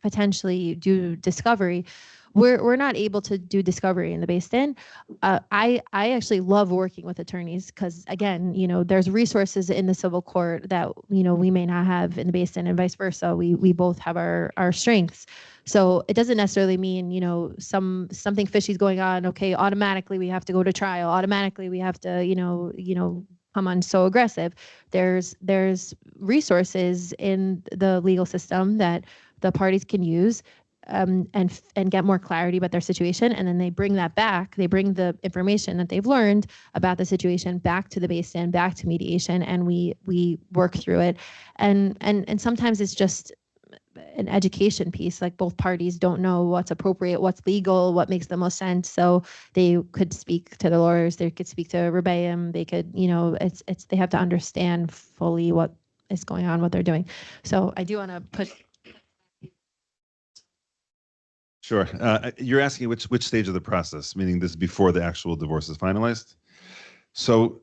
do discovery. We're not able to do discovery in the Beis Din. I actually love working with attorneys because, again, there's resources in the civil court that, we may not have in the Beis Din and vice versa. We both have our strengths. So it doesn't necessarily mean, something fishy is going on. Okay, automatically we have to go to trial. Automatically we have to, come on so aggressive. There's resources in the legal system that the parties can use and get more clarity about their situation, and then they bring that back. They bring the information that they've learned about the situation back to the Beis Din, back to mediation, and we work through it. And sometimes it's just an education piece. Like both parties don't know what's appropriate, what's legal, what makes the most sense. So they could speak to the lawyers. They could speak to Rabbi. They could, they have to understand fully what is going on, what they're doing. So I do want to put. Sure. You're asking which stage of the process, meaning this before the actual divorce is finalized. So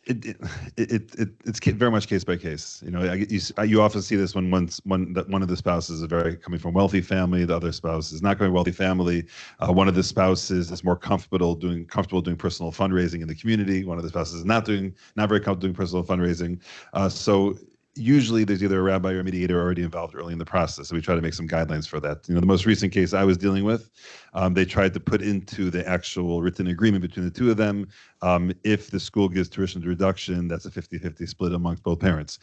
it's very much case by case. You often see this when one of the spouses is coming from a wealthy family, the other spouse is not coming from a wealthy family. One of the spouses is more comfortable doing personal fundraising in the community. One of the spouses is not very comfortable doing personal fundraising. So usually there's either a rabbi or a mediator already involved early in the process. So we try to make some guidelines for that. The most recent case I was dealing with, they tried to put into the actual written agreement between the two of them, if the school gives tuition reduction, that's a 50-50 split amongst both parents.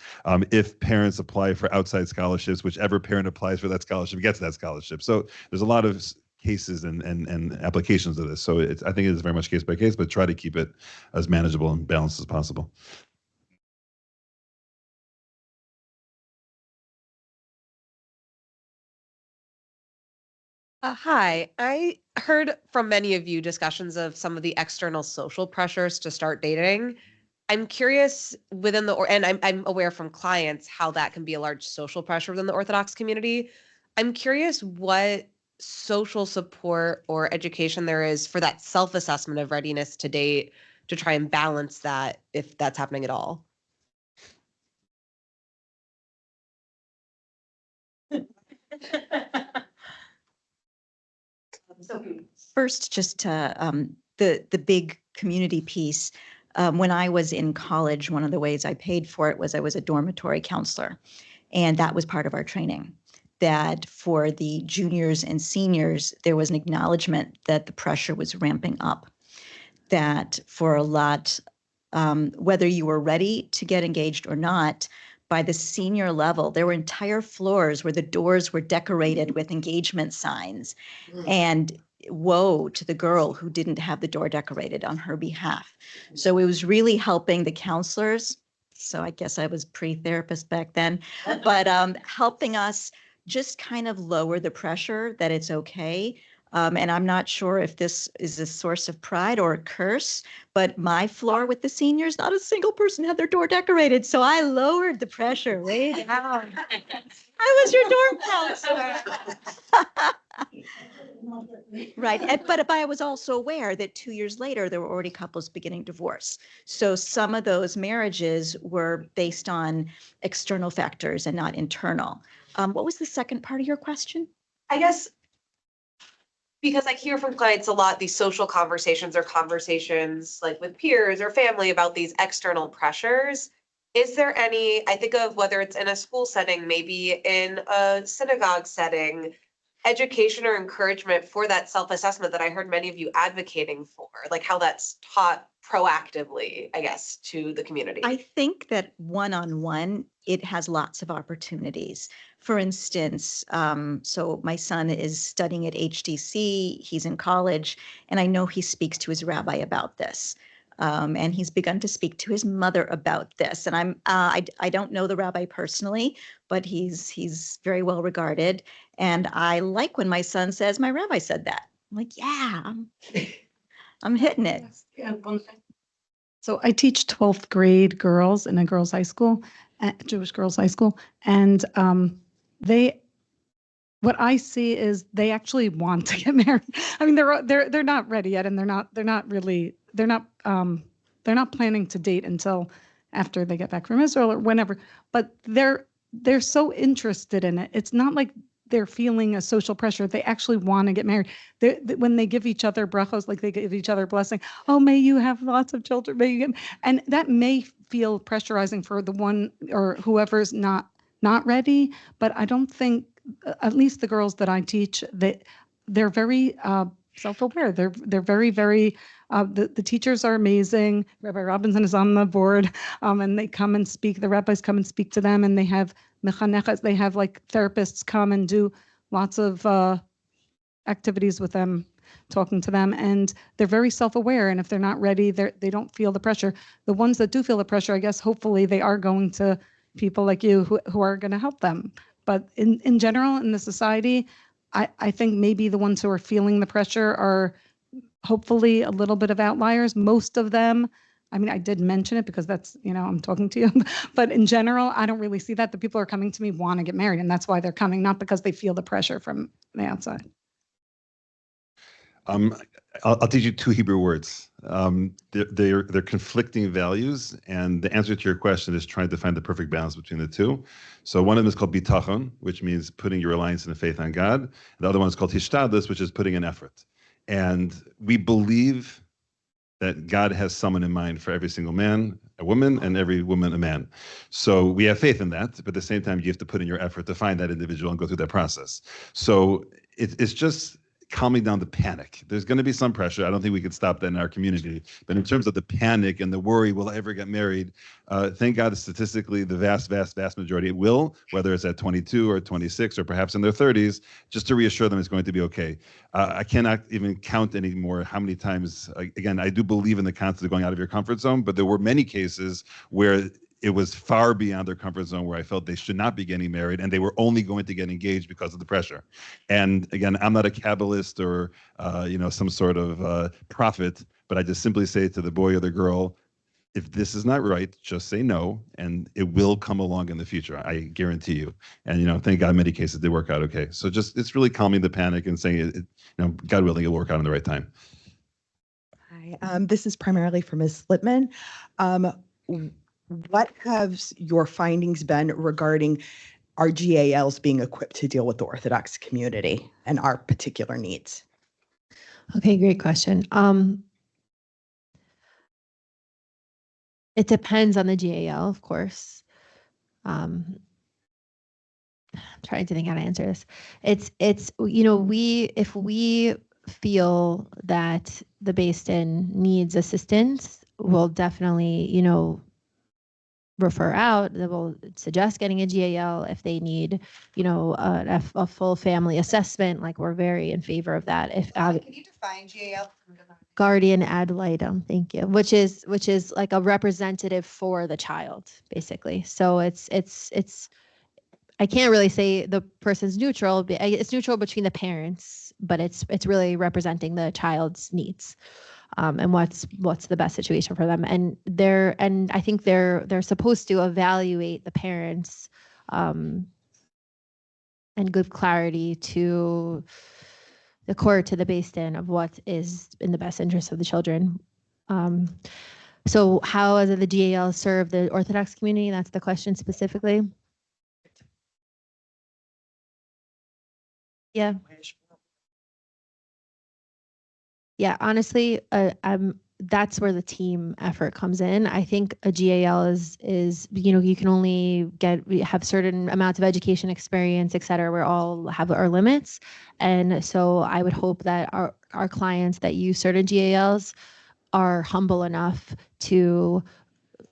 If parents apply for outside scholarships, whichever parent applies for that scholarship gets that scholarship. So there's a lot of cases and applications of this. So I think it is very much case by case, but try to keep it as manageable and balanced as possible. Hi, I heard from many of you discussions of some of the external social pressures to start dating. I'm curious within and I'm aware from clients how that can be a large social pressure within the Orthodox community. I'm curious what social support or education there is for that self-assessment of readiness to date to try and balance that if that's happening at all. So first, just to the big community piece. When I was in college, one of the ways I paid for it was I was a dormitory counselor, and that was part of our training. That for the juniors and seniors, there was an acknowledgement that the pressure was ramping up. That for a lot, whether you were ready to get engaged or not, by the senior level, there were entire floors where the doors were decorated with engagement signs. And woe to the girl who didn't have the door decorated on her behalf. So it was really helping the counselors. So I guess I was pre-therapist back then, but helping us just kind of lower the pressure that it's okay. And I'm not sure if this is a source of pride or a curse, but my floor with the seniors, not a single person had their door decorated. So I lowered the pressure way down. I was your dorm counselor. Right. But I was also aware that 2 years later, there were already couples beginning divorce. So some of those marriages were based on external factors and not internal. What was the second part of your question? I guess because I hear from clients a lot, these social conversations or conversations like with peers or family about these external pressures. Is there any, I think of whether it's in a school setting, maybe in a synagogue setting, education or encouragement for that self-assessment that I heard many of you advocating for, like how that's taught proactively, I guess, to the community? I think that one-on-one, it has lots of opportunities. For instance, so my son is studying at HDC, he's in college, and I know he speaks to his rabbi about this. And he's begun to speak to his mother about this. And I don't know the rabbi personally, but he's very well regarded. And I like when my son says, my rabbi said that. I'm like, yeah, I'm hitting it. So I teach 12th grade girls in a girls' high school, Jewish girls' high school, and what I see is they actually want to get married. I mean, they're not ready yet, and they're not planning to date until after they get back from Israel or whenever. But they're so interested in it. It's not like they're feeling a social pressure. They actually want to get married. When they give each other brachos, like they give each other blessing, oh, may you have lots of children, may you get, and that may feel pressurizing for the one or whoever's not ready. But I don't think, at least the girls that I teach, they're very self-aware. They're very, very, the teachers are amazing. Rabbi Robinson is on the board, and they come and speak. The rabbis come and speak to them, and they have mechanechas. They have like therapists come and do lots of activities with them, talking to them, and they're very self-aware. And if they're not ready, they don't feel the pressure. The ones that do feel the pressure, I guess, hopefully they are going to people like you who are going to help them. But in general, in the society, I think maybe the ones who are feeling the pressure are hopefully a little bit of outliers. Most of them, I mean, I did mention it because that's, I'm talking to you, but in general, I don't really see that. The people who are coming to me want to get married, and that's why they're coming, not because they feel the pressure from the outside. I'll teach you two Hebrew words. They're conflicting values, and the answer to your question is trying to find the perfect balance between the two. So one of them is called bitachon, which means putting your reliance and faith on God. The other one is called hishtadlus, which is putting in effort. And we believe that God has someone in mind for every single man, a woman, and every woman, a man. So we have faith in that, but at the same time, you have to put in your effort to find that individual and go through that process. So it's just calming down the panic. There's going to be some pressure. I don't think we could stop that in our community. But in terms of the panic and the worry, will I ever get married? Thank God, statistically, the vast, vast, vast majority will, whether it's at 22 or 26 or perhaps in their 30s, just to reassure them it's going to be okay. I cannot even count anymore how many times, again, I do believe in the concept of going out of your comfort zone, but there were many cases where it was far beyond their comfort zone where I felt they should not be getting married, and they were only going to get engaged because of the pressure. And again, I'm not a Kabbalist or some sort of prophet, but I just simply say to the boy or the girl, if this is not right, just say no, and it will come along in the future. I guarantee you. And thank God, in many cases did work out okay. So it's really calming the panic and saying, God willing, it'll work out in the right time. Hi, this is primarily for Ms. Lipman. What have your findings been regarding our GALs being equipped to deal with the Orthodox community and our particular needs? Okay, great question. It depends on the GAL, of course. I'm trying to think how to answer this. It's if we feel that the Beis needs assistance, we'll definitely, refer out. They will suggest getting a GAL if they need, a full family assessment. Like, we're very in favor of that. If Can you define GAL? guardian ad litem, thank you, which is like a representative for the child, basically. So it's I can't really say the person's neutral. It's neutral between the parents, but it's really representing the child's needs, and what's the best situation for them. And I think they're supposed to evaluate the parents, and give clarity to the court, to the Beis of what is in the best interest of the children. So how does the GAL serve the Orthodox community? That's the question specifically. Yeah. Yeah, honestly, that's where the team effort comes in. I think a GAL is you can only have certain amounts of education experience, et cetera. We all have our limits. And so I would hope that our clients that use certain GALs are humble enough to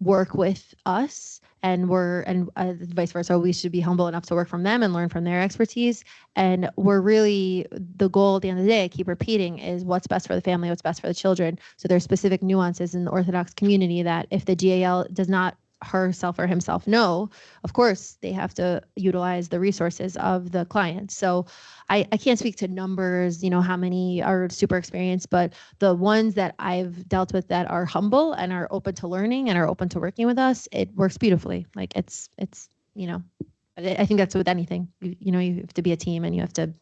work with us, and vice versa. We should be humble enough to work from them and learn from their expertise. And we're really, the goal at the end of the day, I keep repeating, is what's best for the family, what's best for the children. So there's specific nuances in the Orthodox community that if the GAL does not herself or himself know, of course, they have to utilize the resources of the client. So I can't speak to numbers, how many are super experienced, but the ones that I've dealt with that are humble and are open to learning and are open to working with us, it works beautifully. Like it's I think that's with anything. You have to be a team and you have to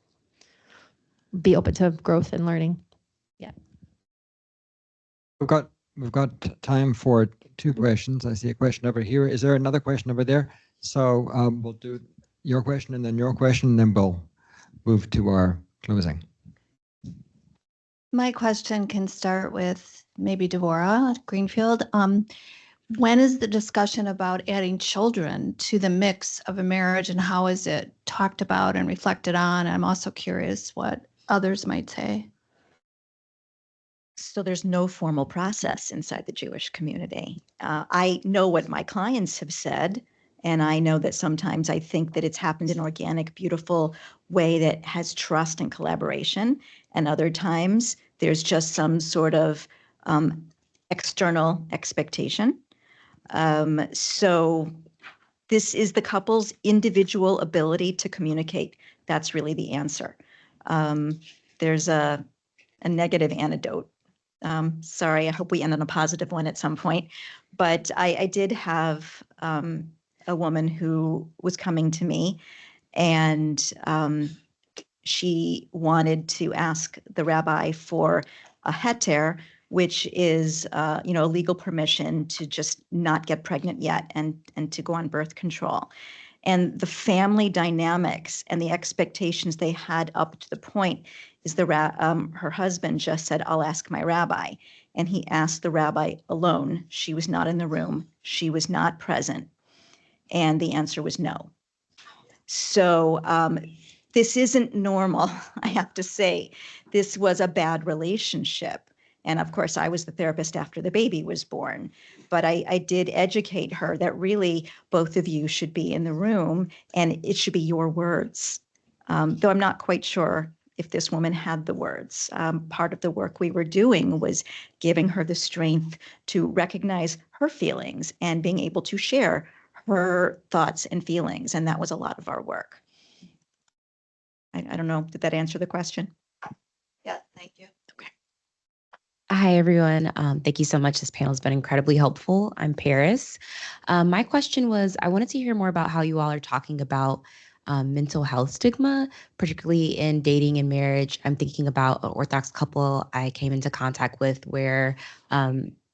be open to growth and learning. Yeah. We've got time for 2 questions. I see a question over here. Is there another question over there? So we'll do your question and then your question, and then we'll move to our closing. My question can start with maybe Devorah at Greenfield. When is the discussion about adding children to the mix of a marriage, and how is it talked about and reflected on? I'm also curious what others might say. So there's no formal process inside the Jewish community. I know what my clients have said, and I know that sometimes I think that it's happened in an organic, beautiful way that has trust and collaboration, and other times there's just some sort of external expectation. So this is the couple's individual ability to communicate. That's really the answer. There's a negative anecdote. Sorry, I hope we end on a positive one at some point. But I did have a woman who was coming to me, and she wanted to ask the rabbi for a heter, which is a legal permission to just not get pregnant yet and to go on birth control. And the family dynamics and the expectations they had up to the point is her husband just said, "I'll ask my rabbi." And he asked the rabbi alone. She was not in the room. She was not present. And the answer was no. So this isn't normal, I have to say. This was a bad relationship. And of course, I was the therapist after the baby was born. But I did educate her that really both of you should be in the room, and it should be your words. Though I'm not quite sure if this woman had the words. Part of the work we were doing was giving her the strength to recognize her feelings and being able to share her thoughts and feelings. And that was a lot of our work. I don't know, did that answer the question? Yeah, thank you. Okay. Hi, everyone. Thank you so much. This panel has been incredibly helpful. I'm Paris. My question was, I wanted to hear more about how you all are talking about mental health stigma, particularly in dating and marriage. I'm thinking about an Orthodox couple I came into contact with where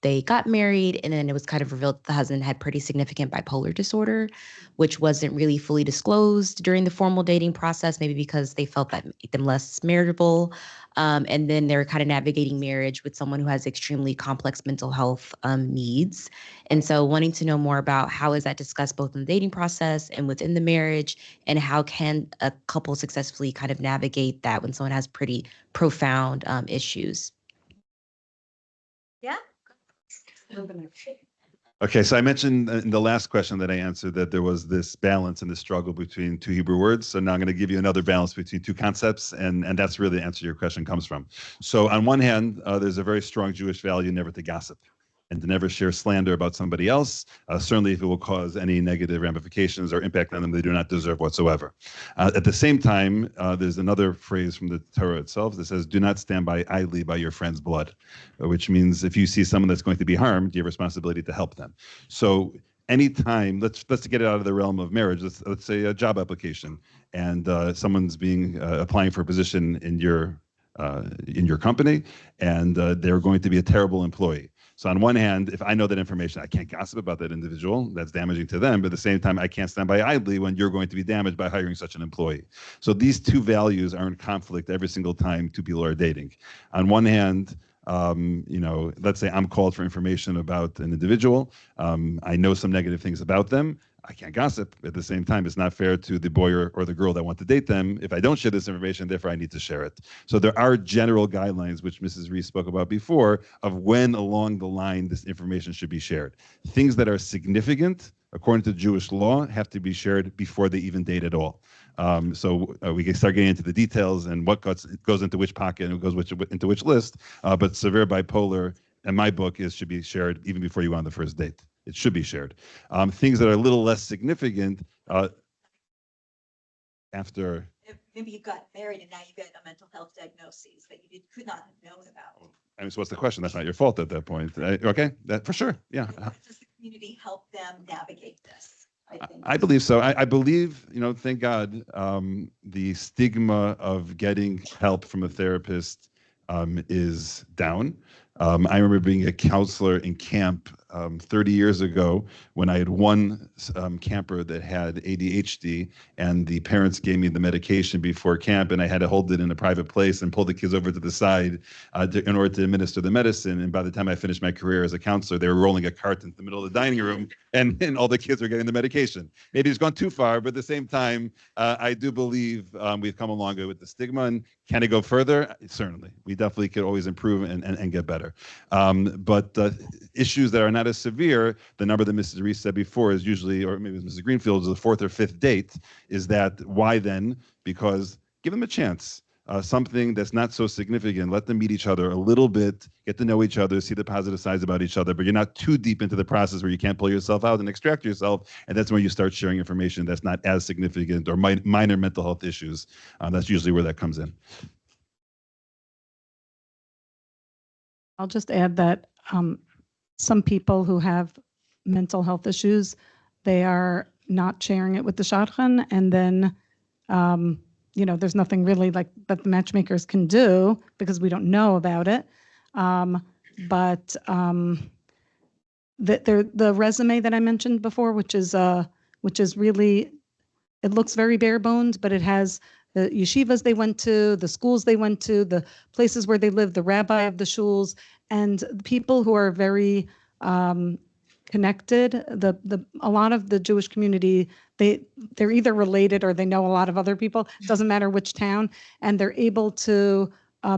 they got married and then it was kind of revealed that the husband had pretty significant bipolar disorder, which wasn't really fully disclosed during the formal dating process, maybe because they felt that made them less marriageable. And then they're kind of navigating marriage with someone who has extremely complex mental health needs. And so wanting to know more about how is that discussed both in the dating process and within the marriage, and how can a couple successfully kind of navigate that when someone has pretty profound issues? Yeah. Okay, so I mentioned in the last question that I answered that there was this balance and this struggle between two Hebrew words. So now I'm going to give you another balance between two concepts, and that's really the answer your question comes from. So on one hand, there's a very strong Jewish value never to gossip and to never share slander about somebody else, certainly if it will cause any negative ramifications or impact on them they do not deserve whatsoever. At the same time, there's another phrase from the Torah itself that says, do not stand by idly by your friend's blood, which means if you see someone that's going to be harmed, you have a responsibility to help them. So anytime, let's get it out of the realm of marriage, let's say a job application, and someone's applying for a position in your company, and they're going to be a terrible employee. So on one hand, if I know that information, I can't gossip about that individual. That's damaging to them. But at the same time, I can't stand by idly when you're going to be damaged by hiring such an employee. So these two values are in conflict every single time two people are dating. On one hand, let's say I'm called for information about an individual. I know some negative things about them. I can't gossip. At the same time, it's not fair to the boy or the girl that want to date them. If I don't share this information, therefore I need to share it. So there are general guidelines, which Mrs. Reiss spoke about before, of when along the line this information should be shared. Things that are significant, according to Jewish law, have to be shared before they even date at all. So we can start getting into the details and what goes into which pocket and goes into which list. But severe bipolar, in my book, should be shared even before you go on the first date. It should be shared. Things that are a little less significant after. Maybe you got married and now you get a mental health diagnosis that you could not have known about. I mean, so what's the question? That's not your fault at that point. Okay, that for sure. Yeah. Does the community help them navigate this? I believe so. I believe, thank God, the stigma of getting help from a therapist is down. I remember being a counselor in camp 30 years ago when I had one camper that had ADHD, and the parents gave me the medication before camp, and I had to hold it in a private place and pull the kids over to the side in order to administer the medicine. And by the time I finished my career as a counselor, they were rolling a cart into the middle of the dining room, and all the kids were getting the medication. Maybe it's gone too far, but at the same time, I do believe we've come a long way with the stigma. And can it go further? Certainly. We definitely could always improve and get better. But issues that are not as severe, the number that Mrs. Reiss said before is usually, or maybe it was Mrs. Greenfield, is the fourth or fifth date. Is that why then? Because give them a chance. Something that's not so significant, let them meet each other a little bit, get to know each other, see the positive sides about each other, but you're not too deep into the process where you can't pull yourself out and extract yourself. And that's when you start sharing information that's not as significant or minor mental health issues. That's usually where that comes in. I'll just add that some people who have mental health issues, they are not sharing it with the Shadchan, and then there's nothing really like that the matchmakers can do because we don't know about it. But the resume that I mentioned before, which is really, it looks very bare bones, but it has the yeshivas they went to, the schools they went to, the places where they live, the rabbi of the shuls, and people who are very connected. A lot of the Jewish community, they're either related or they know a lot of other people. It doesn't matter which town, and they're able to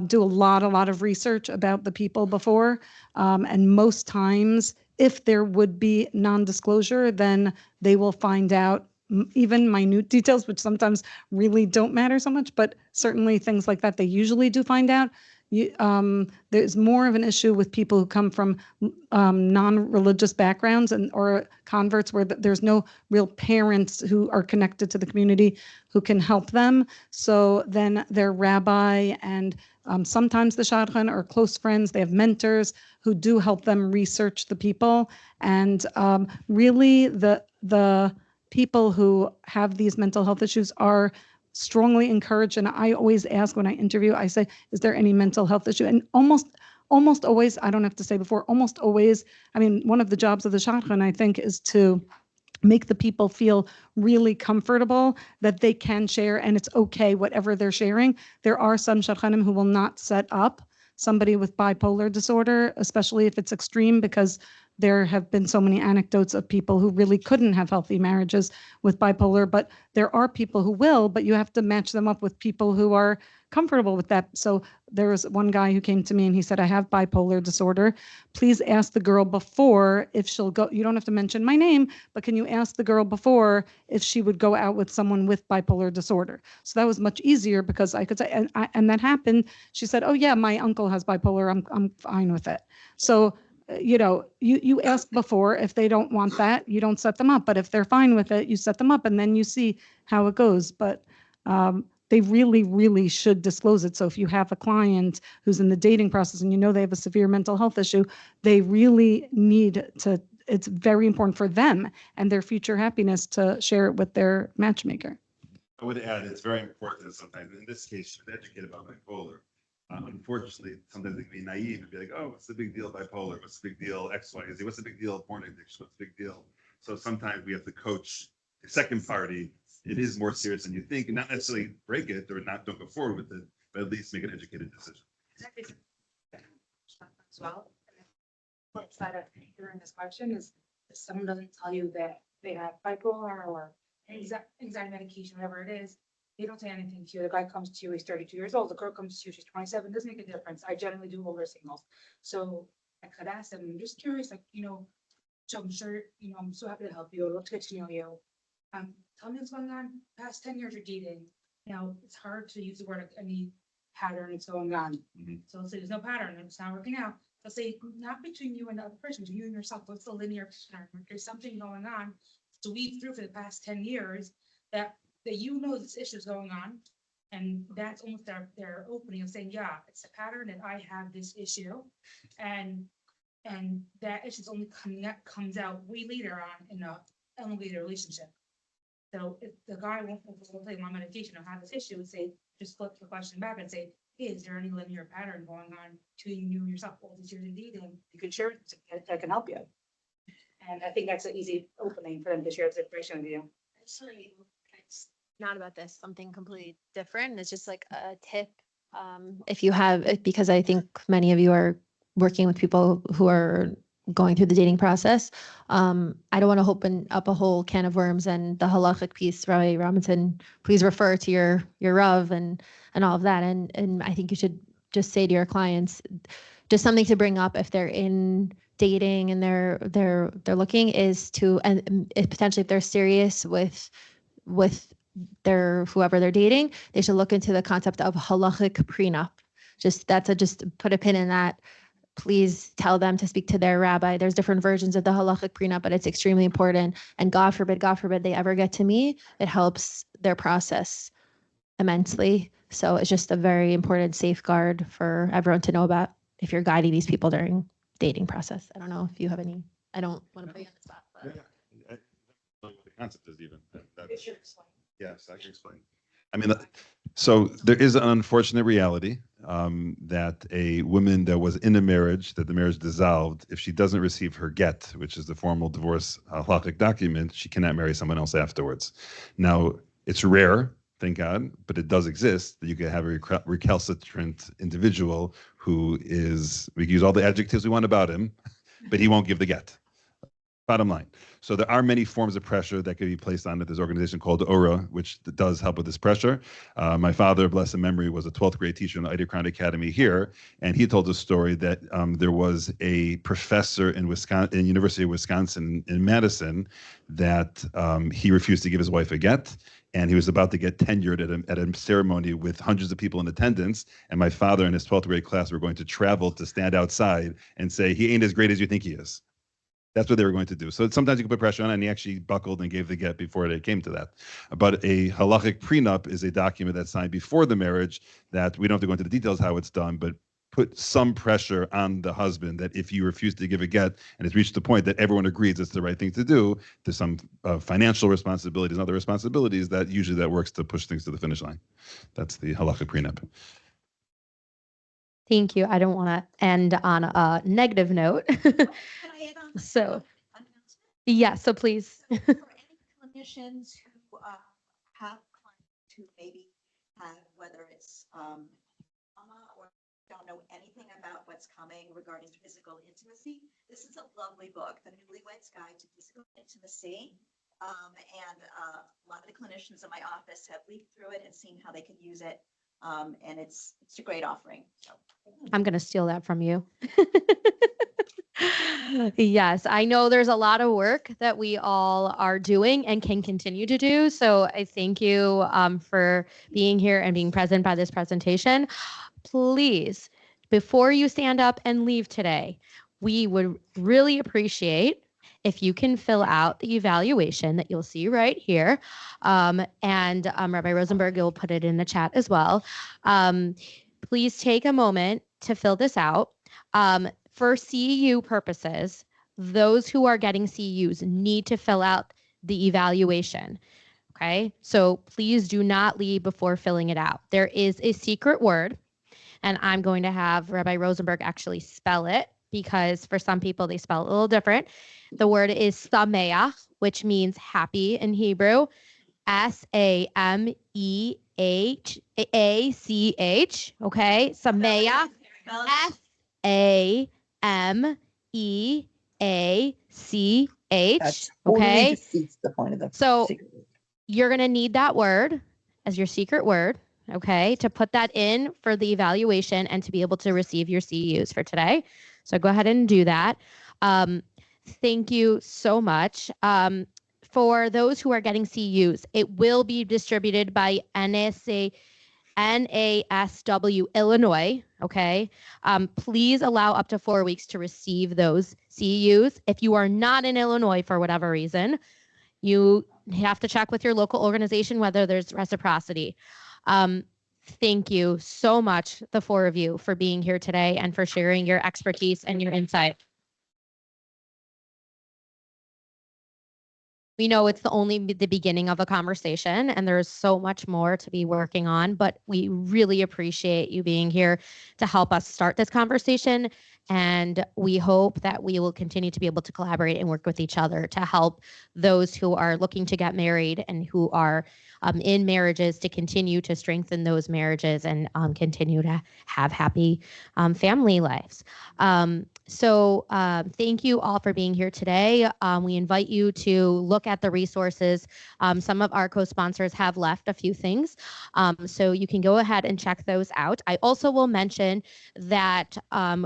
do a lot of research about the people before. And most times, if there would be non-disclosure, then they will find out even minute details, which sometimes really don't matter so much, but certainly things like that, they usually do find out. There's more of an issue with people who come from non-religious backgrounds or converts where there's no real parents who are connected to the community who can help them. So then their rabbi and sometimes the Shadchan are close friends. They have mentors who do help them research the people. And really the people who have these mental health issues are strongly encouraged. And I always ask when I interview, I say, is there any mental health issue? And almost always, I don't have to say before, almost always, I mean, one of the jobs of the Shadchan, I think, is to make the people feel really comfortable that they can share and it's okay, whatever they're sharing. There are some Shadchanim who will not set up somebody with bipolar disorder, especially if it's extreme, because there have been so many anecdotes of people who really couldn't have healthy marriages with bipolar, but there are people who will, but you have to match them up with people who are comfortable with that. So there was one guy who came to me and he said, I have bipolar disorder. Please ask the girl before if she'll go. You don't have to mention my name, but can you ask the girl before if she would go out with someone with bipolar disorder? So that was much easier because I could say, and that happened. She said, oh yeah, my uncle has bipolar. I'm fine with it. So you ask before. If they don't want that, you don't set them up. But if they're fine with it, you set them up and then you see how it goes. But they really, really should disclose it. So if you have a client who's in the dating process and you know they have a severe mental health issue, they really need to, it's very important for them and their future happiness to share it with their matchmaker. I would add, it's very important that sometimes, in this case, you're educated about bipolar. Unfortunately, sometimes they can be naive and be like, oh, what's the big deal bipolar? What's the big deal X, Y, Z? What's the big deal porn addiction? What's the big deal? So sometimes we have to coach the second party. It is more serious than you think, and not necessarily break it or don't go forward with it, but at least make an educated decision. Exactly. As well. Flip side of hearing this question is if someone doesn't tell you that they have bipolar or anxiety medication, whatever it is, they don't say anything to you. The guy comes to you, he's 32 years old. The girl comes to you, she's 27. Doesn't make a difference. I generally do older singles. So I could ask them, I'm just curious, like, so I'm sure, I'm so happy to help you. I'd love to get to know you. Tell me what's going on. Past 10 years you're dating. Now, it's hard to use the word like any pattern that's going on. So let's say there's no pattern, it's not working out. Let's say not between you and the other person, between you and yourself. What's the linear pattern? There's something going on to weave through for the past 10 years that this issue is going on. And that's almost their opening of saying, yeah, it's a pattern that I have this issue. And that issue is only comes out way later on in a elongated relationship. So if the guy won't take my medication or have this issue, would say, just flip the question back and say, hey, is there any linear pattern going on between you and yourself all these years in dating? You can share it that can help you. And I think that's an easy opening for them to share this information with you. Actually, it's not about this, something completely different. It's just like a tip. If you have, because I think many of you are working with people who are going through the dating process. I don't want to open up a whole can of worms and the halachic piece. Rabbi Robinson, please refer to your Rav and all of that. And I think you should just say to your clients, just something to bring up if they're in dating and they're looking is to, and potentially if they're serious with their whoever they're dating, they should look into the concept of halachic prenup. Just put a pin in that. Please tell them to speak to their rabbi. There's different versions of the halachic prenup, but it's extremely important. And God forbid they ever get to me, it helps their process immensely. So it's just a very important safeguard for everyone to know about if you're guiding these people during dating process. I don't know if you have any, I don't want to put you on the spot. But. Yeah. I don't know what the concept is even. Yes, I can explain. I mean, so there is an unfortunate reality that a woman that was in a marriage, that the marriage dissolved, if she doesn't receive her get, which is the formal divorce halachic document, she cannot marry someone else afterwards. Now, it's rare, thank God, but it does exist that you can have a recalcitrant individual who is, we can use all the adjectives we want about him, but he won't give the get. Bottom line. So there are many forms of pressure that can be placed on it. There's an organization called ORA, which does help with this pressure. My father, blessed memory, was a 12th grade teacher in the Ida Crown Academy here, and he told a story that there was a professor in University of Wisconsin in Madison that he refused to give his wife a get, and he was about to get tenured at a ceremony with hundreds of people in attendance, and my father and his 12th grade class were going to travel to stand outside and say, he ain't as great as you think he is. That's what they were going to do. So sometimes you can put pressure on, and he actually buckled and gave the get before it came to that. But a halachic prenup is a document that's signed before the marriage that we don't have to go into the details how it's done, but put some pressure on the husband that if you refuse to give a get and it's reached the point that everyone agrees it's the right thing to do, there's some financial responsibilities and other responsibilities that usually that works to push things to the finish line. That's the halachic prenup. Thank you. I don't want to end on a negative note. So, yeah, so please. So for any clinicians who have clients who maybe have, whether it's trauma or don't know anything about what's coming regarding physical intimacy, this is a lovely book, The Newlywed's Guide to Physical Intimacy. And a lot of the clinicians in my office have leafed through it and seen how they could use it. And it's a great offering. So. I'm going to steal that from you. Yes, I know there's a lot of work that we all are doing and can continue to do. So I thank you for being here and being present by this presentation. Please, before you stand up and leave today, we would really appreciate if you can fill out the evaluation that you'll see right here. And Rabbi Rosenberg, you'll put it in the chat as well. Please take a moment to fill this out. For CEU purposes, those who are getting CEUs need to fill out the evaluation. Okay, so please do not leave before filling it out. There is a secret word, and I'm going to have Rabbi Rosenberg actually spell it because for some people they spell it a little different. The word is sameach, which means happy in Hebrew. Sameachach. Okay, sameach. Sameach. Okay. Defeats the point of the So you're going to need that word as your secret word, okay, to put that in for the evaluation and to be able to receive your CEUs for today. So go ahead and do that. Thank you so much. For those who are getting CEUs, it will be distributed by NASW Illinois, okay? Please allow up to 4 weeks to receive those CEUs. If you are not in Illinois for whatever reason, you have to check with your local organization whether there's reciprocity. Thank you so much, the four of you, for being here today and for sharing your expertise and your insight. We know it's only the beginning of a conversation and there's so much more to be working on, but we really appreciate you being here to help us start this conversation. And we hope that we will continue to be able to collaborate and work with each other to help those who are looking to get married and who are in marriages to continue to strengthen those marriages and continue to have happy family lives. So thank you all for being here today. We invite you to look at the resources. Some of our co-sponsors have left a few things, so you can go ahead and check those out. I also will mention that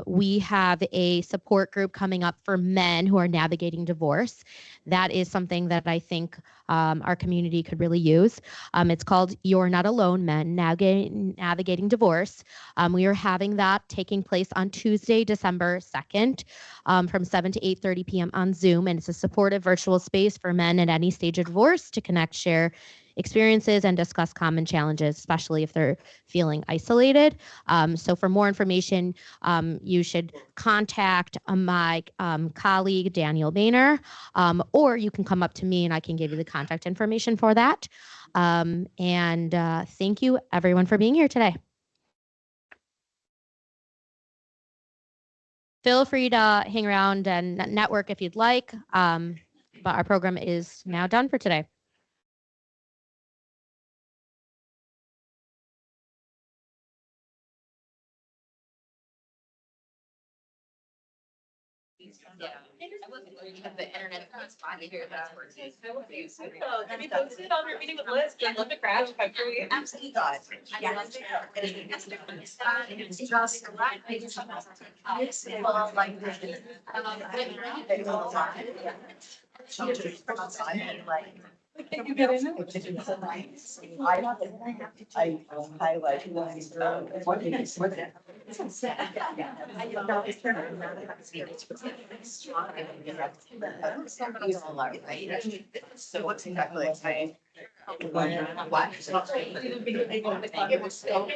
we have a support group coming up for men who are navigating divorce. That is something that I think our community could really use. It's called You're Not Alone, Men Navigating Divorce. We are having that taking place on Tuesday, December 2nd from 7 to 8:30 p.m. on Zoom. And it's a supportive virtual space for men at any stage of divorce to connect, share experiences, and discuss common challenges, especially if they're feeling isolated. So for more information, you should contact my colleague, Daniel Boehner, or you can come up to me and I can give you the contact information for that. Thank you everyone for being here today. Feel free to hang around and network if you'd like, but our program is now done for today. Yeah. The internet responding here. Have you posted on your meeting with Liz? I'd love to crash. Absolutely not. It's just right. Can you get in it? I highlighted So what's exactly exciting? It was so.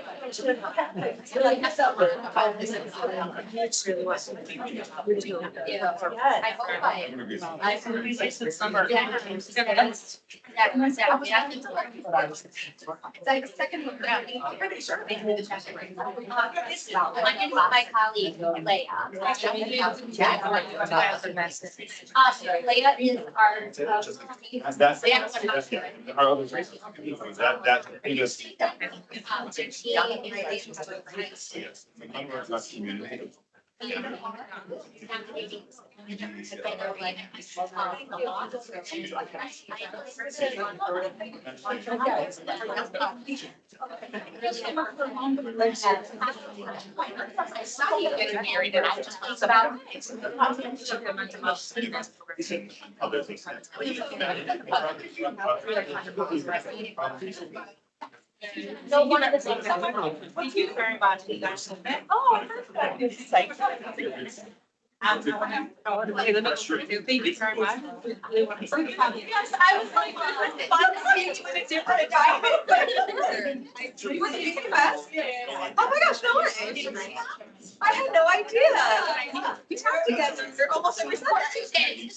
My colleague, Leah. Leah is our. Our other races, that just. Yes, the Unworked community. I saw you getting married and I just was about. No, one of the things. Thank you very much. Oh, perfect. Thank you very much. Yes, I was like, this is fun to see you in a different environment. You were the JCFS? Oh my gosh, no way. I had no idea. We talked together almost every Sunday.